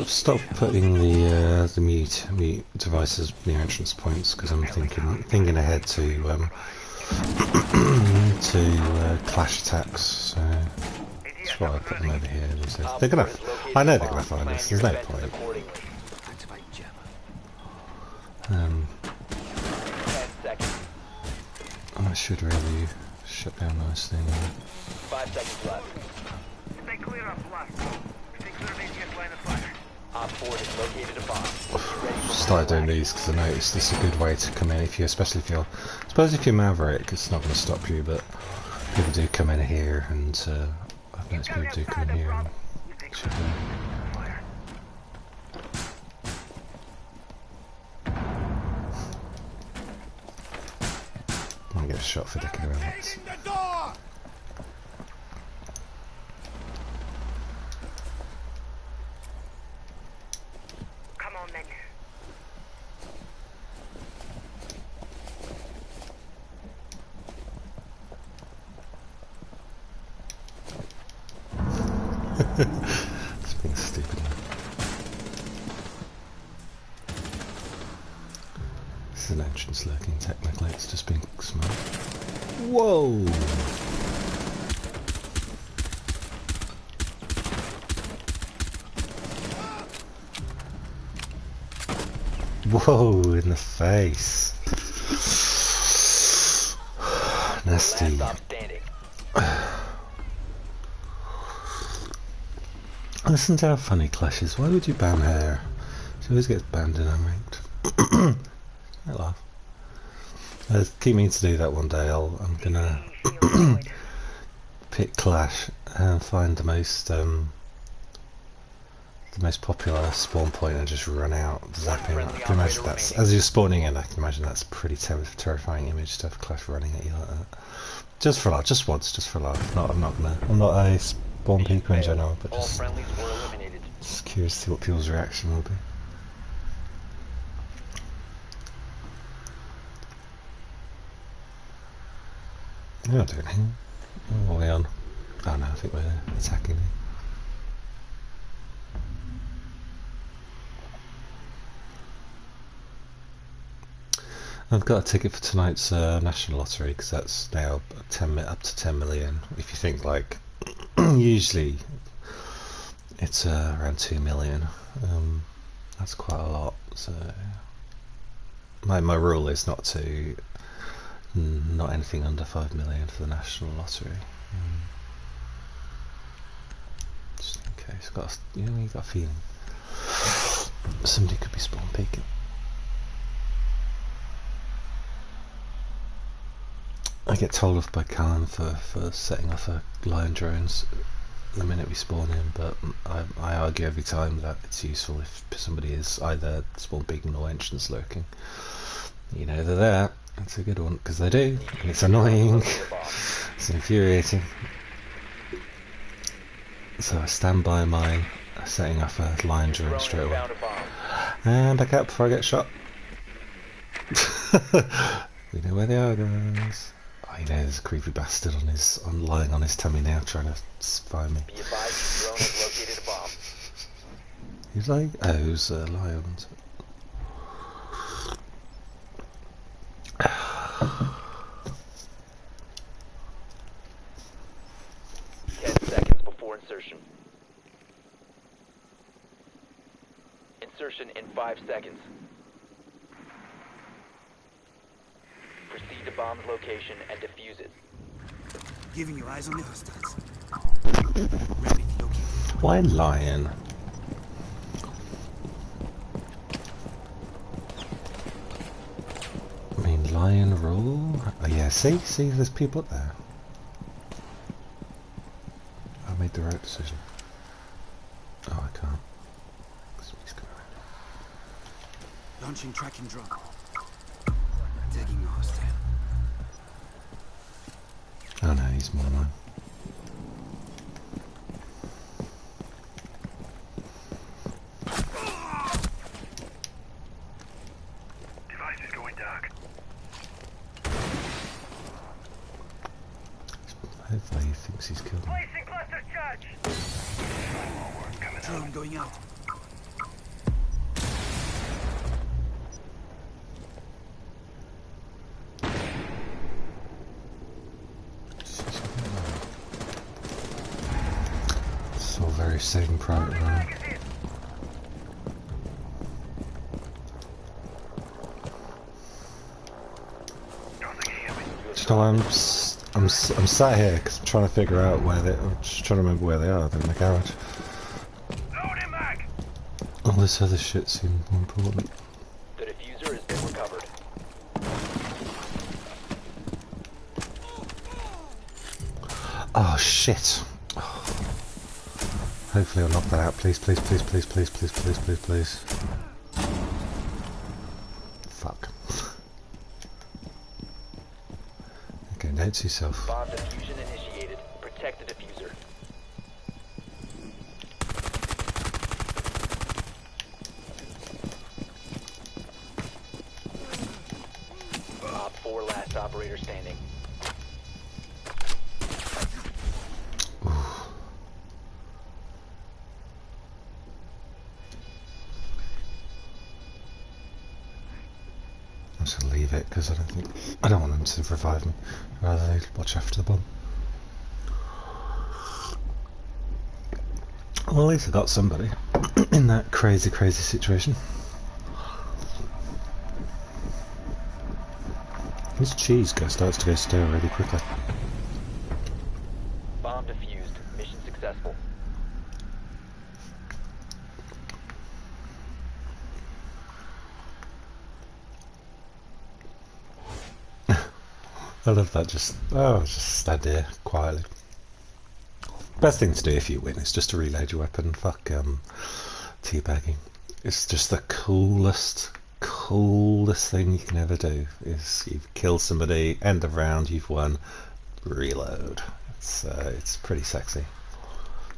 Stop putting the mute devices near entrance points because I'm thinking ahead to clash attacks. So that's why I put them over here. They're gonna. I know they're gonna find us. There's no point. I should really shut down nicely. 5 seconds left. Stay clear of left. Stay clear of ATS line of fire. Op 4 has located a bomb. Started doing these because I noticed this is a good way to come in if you, especially if you're, I suppose if you're Maverick, it's not going to stop you, but people do come in here, and I've noticed people do come in here and should I'm gonna get a shot for dicking around. Taking the door! Come on, men. It's being stupid. This is an entrance lurking technically, it's just being smart. Whoa! Whoa, in the face. Nasty. Last stop standing. Listen to how funny Clash is. Why would you ban her? She always gets banned in unranked. I laugh. I keep meaning to do that one day. I'm gonna pick Clash and find the most popular spawn point and just run out zapping. I can imagine that's, as you're spawning in, I can imagine that's a pretty terrifying image to have Clash running at you like that. Just for laugh, just once, just for laugh. I'm not a spawn peeker in general, but All just friendlies were eliminated. curious to see what people's reaction will be. No, I don't know. What are we on? Oh no, I think we're attacking me. I've got a ticket for tonight's national lottery because that's now up to 10 million. If you think like, usually it's around 2 million. That's quite a lot. So my rule is not anything under 5 million for the national lottery. Just in case, you got a feeling somebody could be spawn peeking. I get told off by Callum for setting off lion drones the minute we spawn in, but I argue every time that it's useful if somebody is either spawn peeking or entrance lurking. You know they're there. It's a good one because they do, and it's annoying. It's infuriating. So I stand by my setting off a lion drone straight away. And back up before I get shot. We know where they are, guys. Oh, you know, there's a creepy bastard lying on his tummy now, trying to find me. Be advised your drone has located a bomb. He's like, oh, who's lions? 10 seconds before insertion. Insertion in 5 seconds. Proceed to bomb's location and defuse it. Giving your eyes on the hostiles. Ready, Loki. Why lion? I mean, lion rule? Oh yeah, see, there's people up there. I made the right decision. Oh, I can't. Somebody's coming around. Launching tracking drone. Taking a hostile. Oh no, he's more mine. Device is going dark. Hopefully he thinks he's killed me. Placing cluster charge. Drone going out. very Saving Private Ryan. Do you know why I'm sat here because I'm trying to figure out where they. I'm just trying to remember where they are. They're in the garage. Loading mag. All this other shit seemed more important. The diffuser has been recovered. Oh shit! Hopefully I'll knock that out. Please, please, please, please, please, please, please, please, please. Fuck. Okay, note to yourself. Bomb diffusion initiated. Protect the diffuser. Op 4 last operator standing. I'm just gonna leave it because I don't want them to revive me. Rather they watch after the bomb. Well, at least I got somebody in that crazy, crazy situation. This cheese starts to go stale really quickly. Bomb defused. Mission successful. I love that. Just stand here quietly. Best thing to do if you win is just to reload your weapon. Fuck teabagging. It's just the coolest thing you can ever do. Is you've killed somebody, end of round, you've won, reload. It's pretty sexy.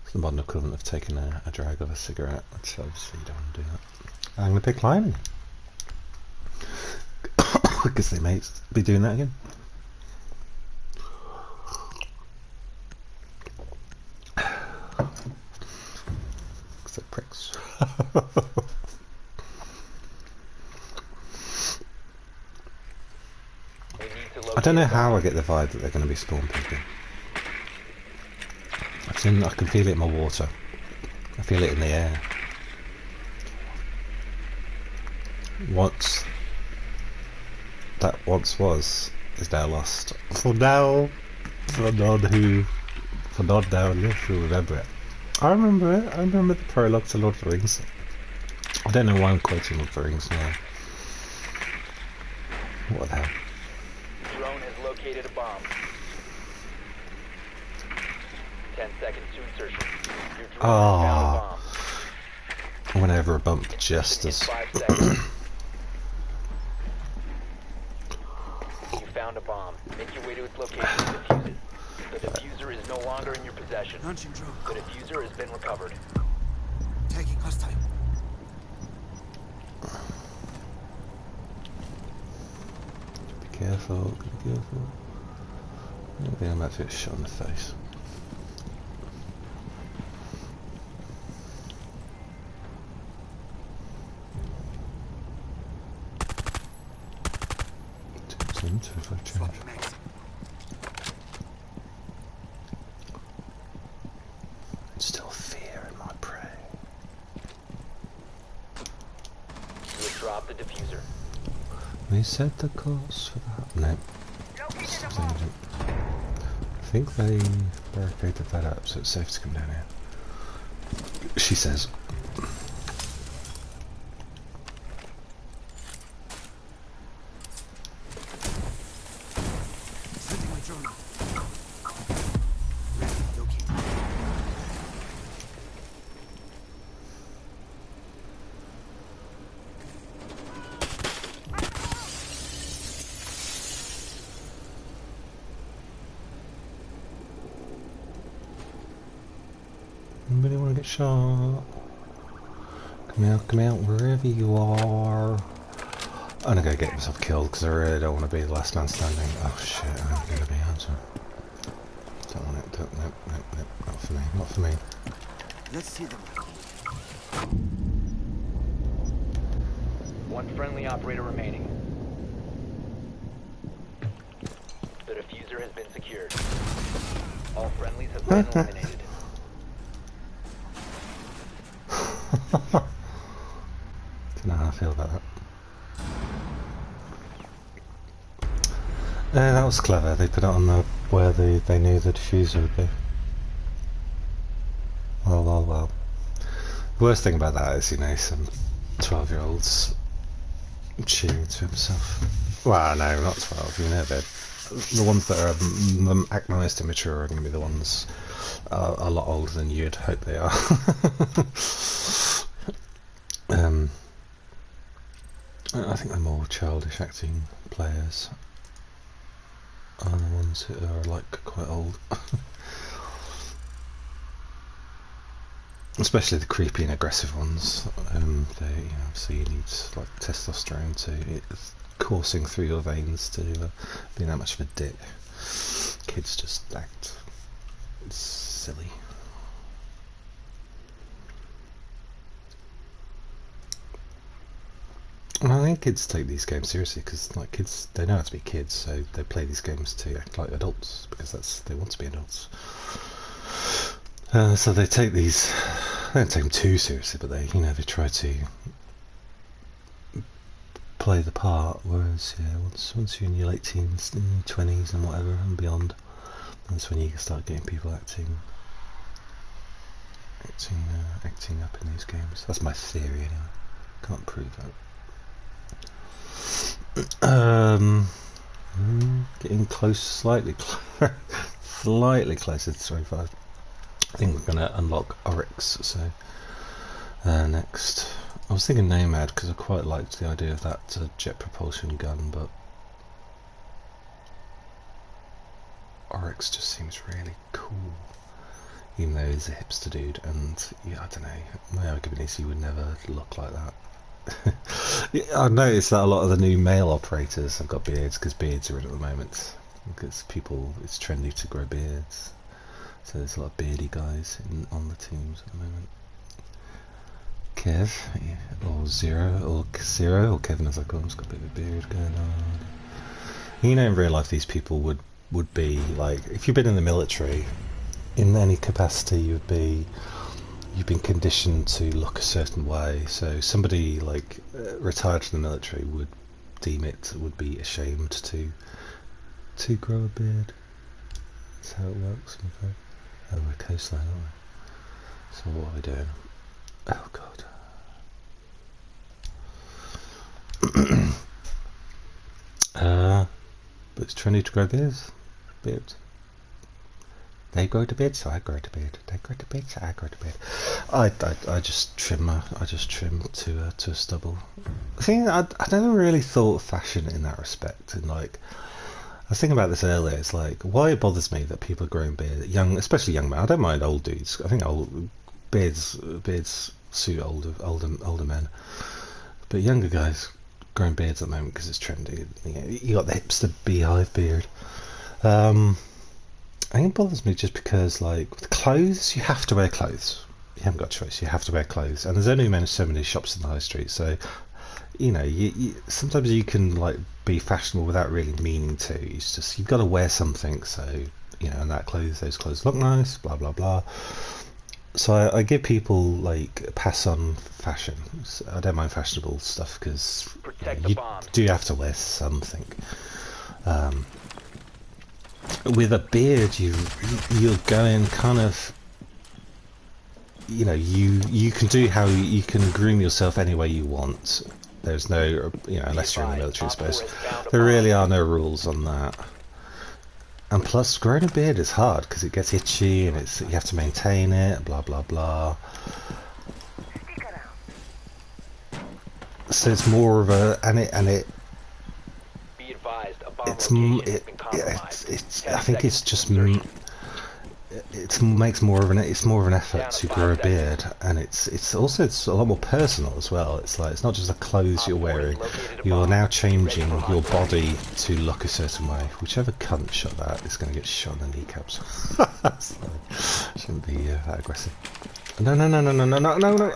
It's the modern equivalent of taking a drag of a cigarette, which obviously you don't want to do that. I'm gonna pick climbing because they may be doing that again. Pricks. I don't know how I get the vibe that they're going to be spawn picking. I can feel it in my water. I feel it in the air. That once was is now lost. For none down here who remember it. I remember it. I remember the prologue to Lord of the Rings. I don't know why I'm quoting Lord of the Rings now. What the hell? Drone has located a bomb. 10 seconds to insertion. Your drone has found a bomb. I went over a bump just In as... 5 seconds. You found a bomb. Make your way to its location and defuse it. The diffuser is no longer in your possession. Launching drone. The diffuser has been recovered. Taking hostile. Be careful, be careful. I think I'm about to get shot in the face. If I change. Still fear in my prey. You have dropped the diffuser. We set the course for that. No. Something I think they barricaded that up so it's safe to come down here. She says. Setting my drone up. Ready, locate. Anybody want to get shot? Come out, wherever you are. I'm gonna go get myself killed because I really don't want to be the last man standing. Oh shit, I'm gonna be answer. Don't want it, no, not for me, not for me. Let's see them. One friendly operator remaining. The diffuser has been secured. All friendlies have been eliminated. Don't know how I feel about that. That was clever. They put it on the where they knew the diffuser would be. Well. The worst thing about that is, you know, some 12-year-olds cheering to himself. Well, no, not 12. You know, the ones that are act most immature are going to be the ones a lot older than you'd hope they are. I think the more childish acting players are the ones who are like quite old. Especially the creepy and aggressive ones. They, you know, obviously you need like testosterone to it's coursing through your veins to be that much of a dick. Kids just act silly. And I think kids take these games seriously because, like, kids, they know how to be kids, so they play these games to act like adults because they want to be adults. So they take these. They don't take them too seriously, but they try to play the part. Whereas, yeah, once you're in your late teens, in your 20s, and whatever, and beyond, that's when you start getting people acting up in these games. That's my theory, anyway. Can't prove that. Getting close, slightly closer to 25. I think we're going to unlock Oryx, so next. I was thinking Nomad because I quite liked the idea of that jet propulsion gun, but Oryx just seems really cool, even though he's a hipster dude, and yeah, I don't know, my argument is he would never look like that. I noticed that a lot of the new male operators have got beards because beards are in at the moment, because it's trendy to grow beards. So there's a lot of beardy guys on the teams at the moment. Kev, or Zero, or Kevin as I call him, has got a bit of a beard going on. You know, in real life these people would be like, if you've been in the military, in any capacity you've been conditioned to look a certain way. So somebody like retired from the military would be ashamed to grow a beard. That's how it works, I'm afraid. Oh, we're coastline, aren't we? So what are we doing? Oh god. But it's trendy to grow beards. They grow the beard, so I grow the beard. They grow the beard, so I grow the beard. I just trim to a stubble. I think I never really thought of fashion in that respect, and like, I was thinking about this earlier. It's like, why it bothers me that people are growing beard, especially young men. I don't mind old dudes. I think beards suit older men, but younger guys growing beards at the moment because it's trendy. You got the hipster beehive beard. I think it bothers me just because, like, with clothes, you have to wear clothes. You haven't got a choice. You have to wear clothes, and there's only so many shops in the high street. So, you know, sometimes you can like be fashionable without really meaning to. It's just you've got to wear something. So, you know, and those clothes look nice. Blah blah blah. So I give people like a pass on fashion. So I don't mind fashionable stuff because you do have to wear something. With a beard, you're going kind of, you know, you can do you can groom yourself any way you want. There's no, you know, unless you're in the military, I suppose. There really are no rules on that. And plus, growing a beard is hard because it gets itchy and you have to maintain it. Blah blah blah. So it's more of a I think it's just it's more of an effort to grow a beard, and it's also a lot more personal as well. It's like, it's not just the clothes you're wearing, you're now changing your body to look a certain way. Whichever cunt shot that is going to get shot in the kneecaps. Shouldn't be that aggressive. No.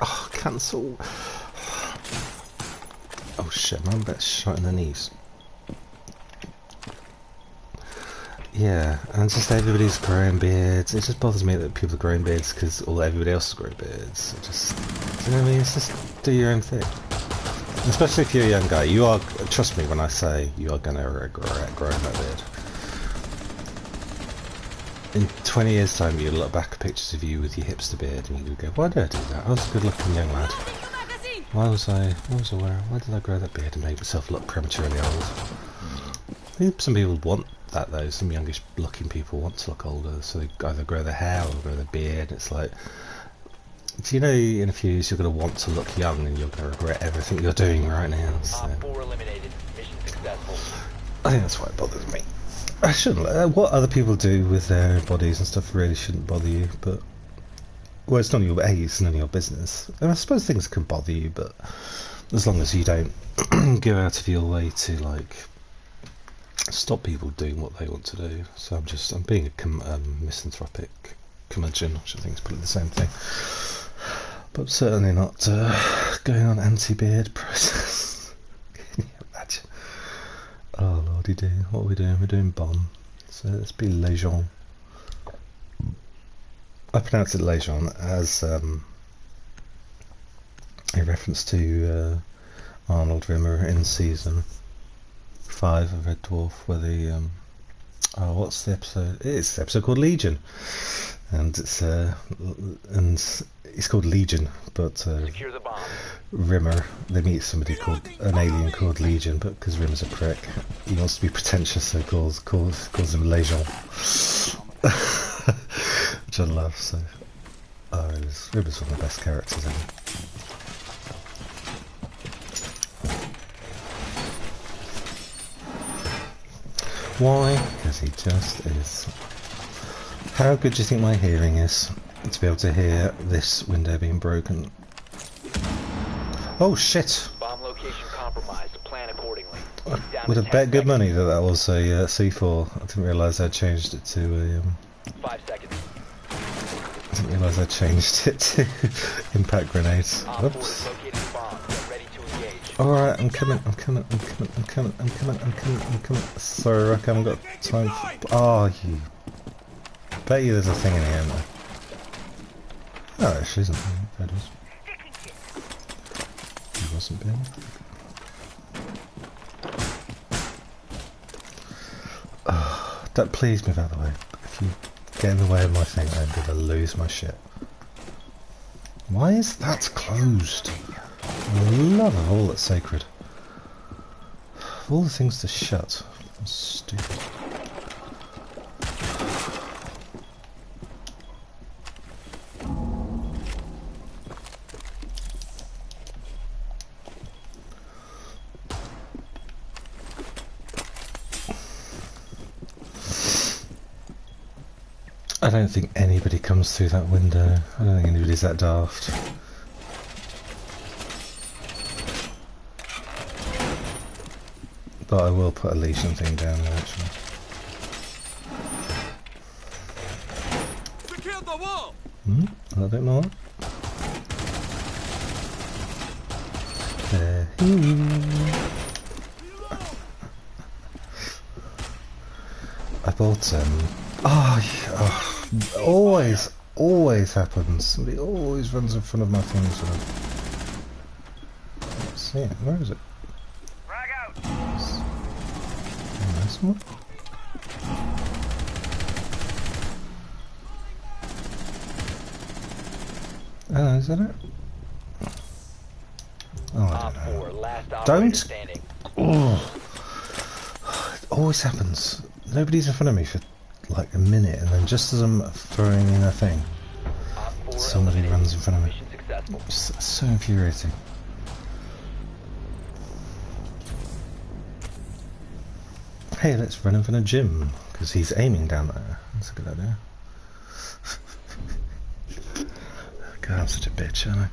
Oh, cancel. Oh shit, man, that's shot in the knees. Yeah, and just everybody's growing beards. It just bothers me that people are growing beards because everybody else is growing beards. It just, do you know what I mean? It's just do your own thing. Especially if you're a young guy, you are. Trust me when I say you are going to regret growing that beard. In 20 years' time, you look back at pictures of you with your hipster beard, and you go, "Why did I do that? I was a good-looking young lad. Why was I wearing? Why did I grow that beard and make myself look prematurely old?" I think some people want that though. Some youngish-looking people want to look older, so they either grow their hair or grow their beard. It's like, do you know, in a few years you're going to want to look young, and you're going to regret everything you're doing right now. So. Op 4 eliminated. Mission successful. I think that's why it bothers me. I shouldn't. What other people do with their bodies and stuff really shouldn't bother you, but well, it's none of your it's none of your business. And I suppose things can bother you, but as long as you don't go out of your way to like stop people doing what they want to do. So I'm being a misanthropic curmudgeon, which I think is probably the same thing, but certainly not going on anti-beard process. Can you imagine? Oh lordy dear, what are we doing? We're doing bomb. So let's be Legion. I pronounce it Legion as a reference to Arnold Rimmer in season 5 of Red Dwarf, where the what's the episode? It's the episode called Legion, and it's called Legion, but Secure the bomb. Rimmer, they meet somebody called an alien called Legion, but because Rimmer's a prick, he wants to be pretentious, so calls him Legion, which I love. So, Rimmer's one of the best characters ever. Why? Because he just is. How good do you think my hearing is to be able to hear this window being broken? Oh shit! Bomb location compromised. Plan accordingly. Down Would to have 10 bet good seconds. money that that was a C4. I didn't realise I changed it to a. 5 seconds. I didn't realise I changed it to impact grenades. Op 4 is Whoops. located the bomb. Get ready to engage. Alright, I'm coming. Sorry, Rick, I haven't got time for. Oh, you. Bet you there's a thing in here, isn't there? Oh, actually isn't there? There it is. He wasn't being. Oh, that pleased me, by the way. If you get in the way of my thing, I'm gonna lose my shit. Why is that closed? For the love of all that's sacred. Of all the things to shut. That's stupid. I don't think anybody comes through that window. I don't think anybody's that daft. But I will put a Legion thing down there actually. Secure the wall! A little bit more. There. I bought always happens. Somebody always runs in front of my things. Let's see it. Where is it? Frag out. This one. Oh, is that it? Oh, I Op don't know. 4, last operator Don't. standing. Oh, it always happens. Nobody's in front of me for like a minute, and then just as I'm throwing in a thing, Op 4 somebody eliminated. runs in front of me. Mission successful. It's so infuriating. Hey, let's run in front of Jim, because he's aiming down there. That's a good idea. God, I'm such a bitch, aren't I?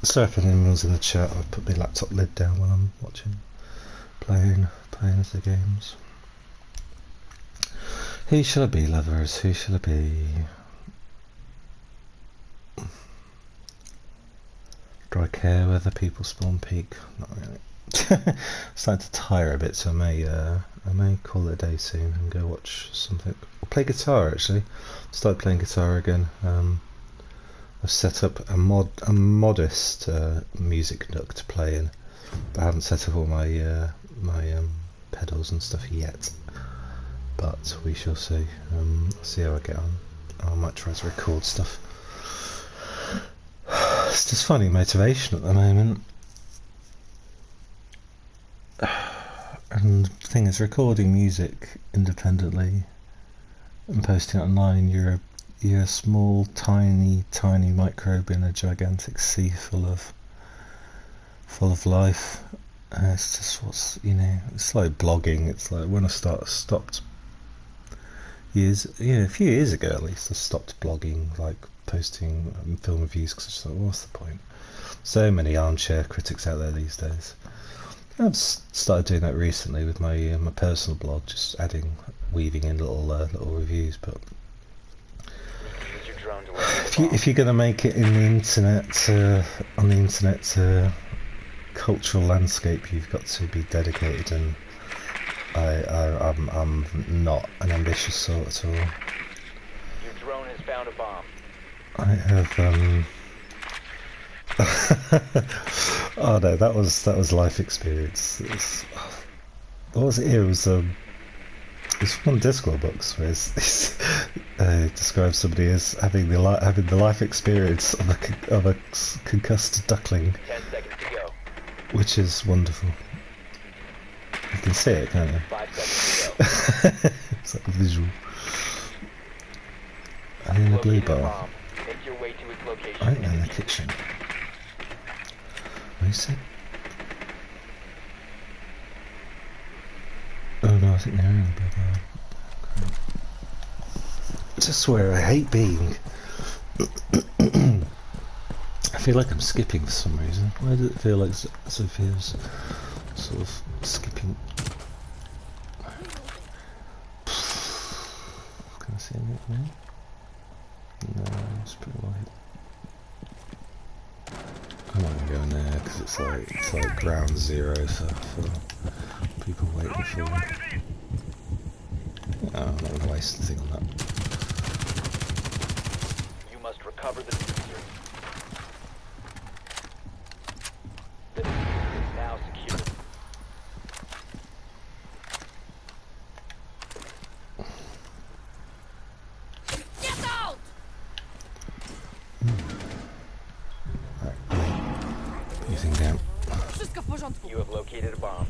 Sorry if anyone's in the chat. I've put my laptop lid down when I'm watching, playing the games. Who shall I be, lovers? Who shall I be? Do I care whether people spawn peak? Not really. Starting to tire a bit, so I may I may call it a day soon and go watch something. Or play guitar actually. Start playing guitar again. I've set up a modest music nook to play in, but I haven't set up all my pedals and stuff yet. But we shall see. See how I get on. I might try to record stuff. It's just finding motivation at the moment. And the thing is, recording music independently and posting it online, you're a small, tiny microbe in a gigantic sea full of life. It's just what's, it's like blogging. It's like when I stopped a few years ago at least, I stopped blogging, like posting film reviews, because I just thought, what's the point? So many armchair critics out there these days. I've started doing that recently with my personal blog, just weaving in little reviews. But if you're going to make it in the internet, on the internet cultural landscape, you've got to be dedicated, and I'm not an ambitious sort at all. Your drone has found a bomb. I have oh no, that was life experience. What was it here? It was one Discworld books where it describes somebody as having the life experience of a concussed duckling. 10 seconds to go. Which is wonderful. You can see it, can't you? 5 seconds to go. It's like a visual. And in the blue Located a bar. bomb. Make your way to its location. Right in the kitchen. What is it? Oh no, I think they're in the blue bar. Just where I hate being. I feel like I'm skipping for some reason. Why does it feel like Sophia's sort of skipping? Can I see anything there? No, it's pretty light. I'm not gonna go in there because it's like ground zero for people waiting for me. No, I'm not gonna waste anything on that. You must recover the diffuser. The diffuser is now secure. Get out! Put your thing down. Wszystko w porządku. You have located a bomb.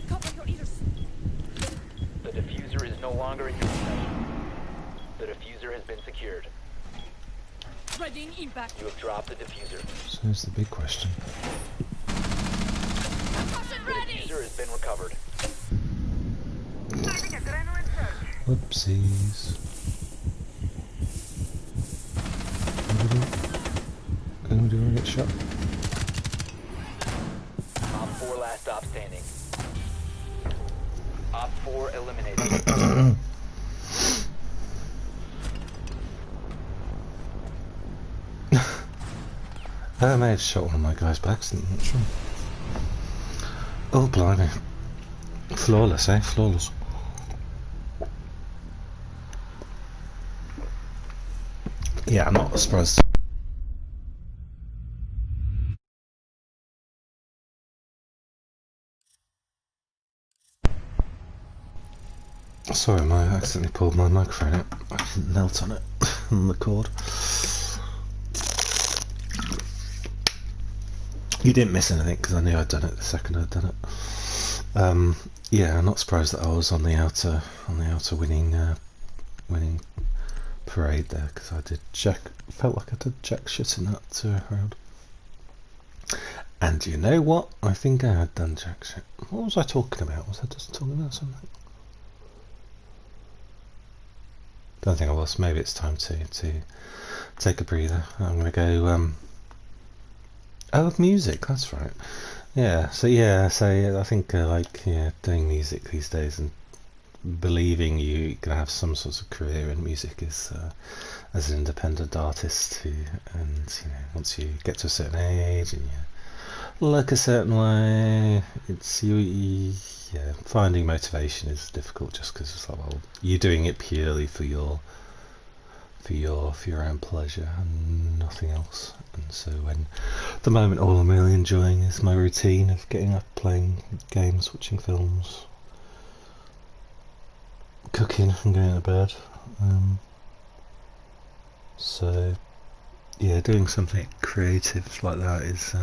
Cover your ears. The diffuser is no longer in your possession. The diffuser has been secured. Readying impact. You have dropped the diffuser. So here's the big question. Caution The ready! diffuser has been recovered. Starting adrenaline surge. Whoopsies. What do I get shot? Op 4 last stop standing. Op 4 eliminated. I may have shot one of my guys by accident, I'm not sure. Oh, blimey. Flawless, eh? Flawless. Yeah, I'm not surprised. Sorry, I accidentally pulled my microphone out. I didn't melt on it, on the cord. You didn't miss anything because I knew I'd done it the second I'd done it. Yeah, I'm not surprised that I was on the outer winning parade there, because I did felt like I did jack shit in that round. And you know what? I think I had done jack shit. What was I talking about? Was I just talking about something? Don't think I was. Maybe it's time to take a breather. I'm gonna go. Oh, music. That's right. Yeah. So I think doing music these days and believing you can have some sort of career in music is as an independent artist and once you get to a certain age and you're look a certain way. It's yeah. Finding motivation is difficult just because it's like, well, you're doing it purely for your own pleasure and nothing else. And so when at the moment all I'm really enjoying is my routine of getting up, playing games, watching films, cooking and going to bed. So yeah, doing something creative like that is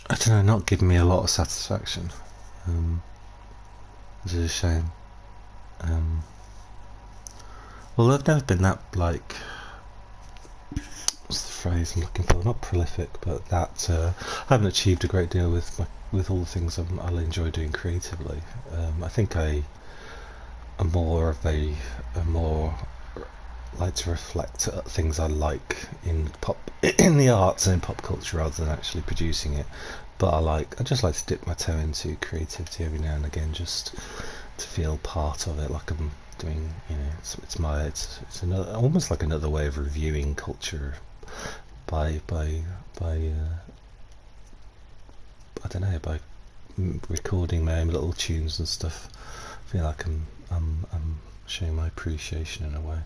I don't know, not giving me a lot of satisfaction, which is a shame. Well, I've never been that, like, what's the phrase I'm looking for? Not prolific, but that I haven't achieved a great deal with all the things I enjoy doing creatively. I think I'm more like to reflect things I like in the arts and in pop culture rather than actually producing it. But I just like to dip my toe into creativity every now and again, just to feel part of it, like I'm doing, you know, it's another, almost like another way of reviewing culture by I don't know, by recording my own little tunes and stuff. I feel like I'm showing my appreciation in a way.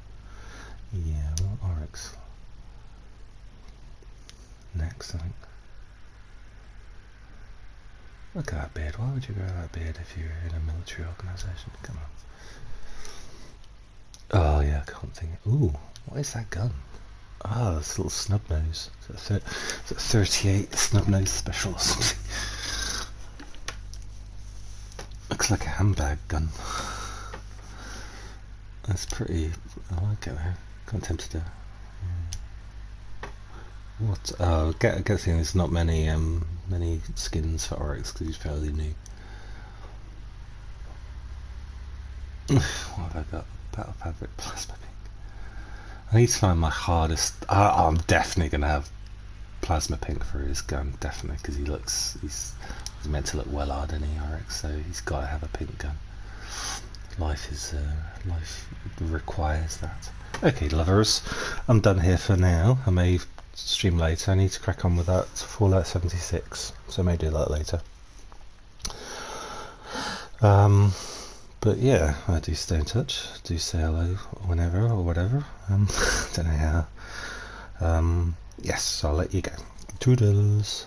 Yeah, well, Oryx next, I think. Look at that beard. Why would you grow that beard if you're in a military organisation? Come on. Oh yeah, I can't think. Ooh, what is that gun? Ah, this little snub nose. Is it 38 snub nose special or something? Looks like a handbag gun. That's pretty. I like it though. Quite tempted to. What? Oh, I guess there's not many skins for Oryx because he's fairly new. What have I got? Battle Fabric Plasma Pink. I need to find my hardest. I'm definitely gonna have Plasma Pink for his gun, definitely, because he's meant to look well hard in Oryx, so he's got to have a pink gun. Life requires that. Okay, lovers, I'm done here for now. I may stream later. I need to crack on with that Fallout 76, so I may do that later. But yeah, I do stay in touch. Do say hello whenever or whatever. Don't know how. Yes, I'll let you go. Toodles.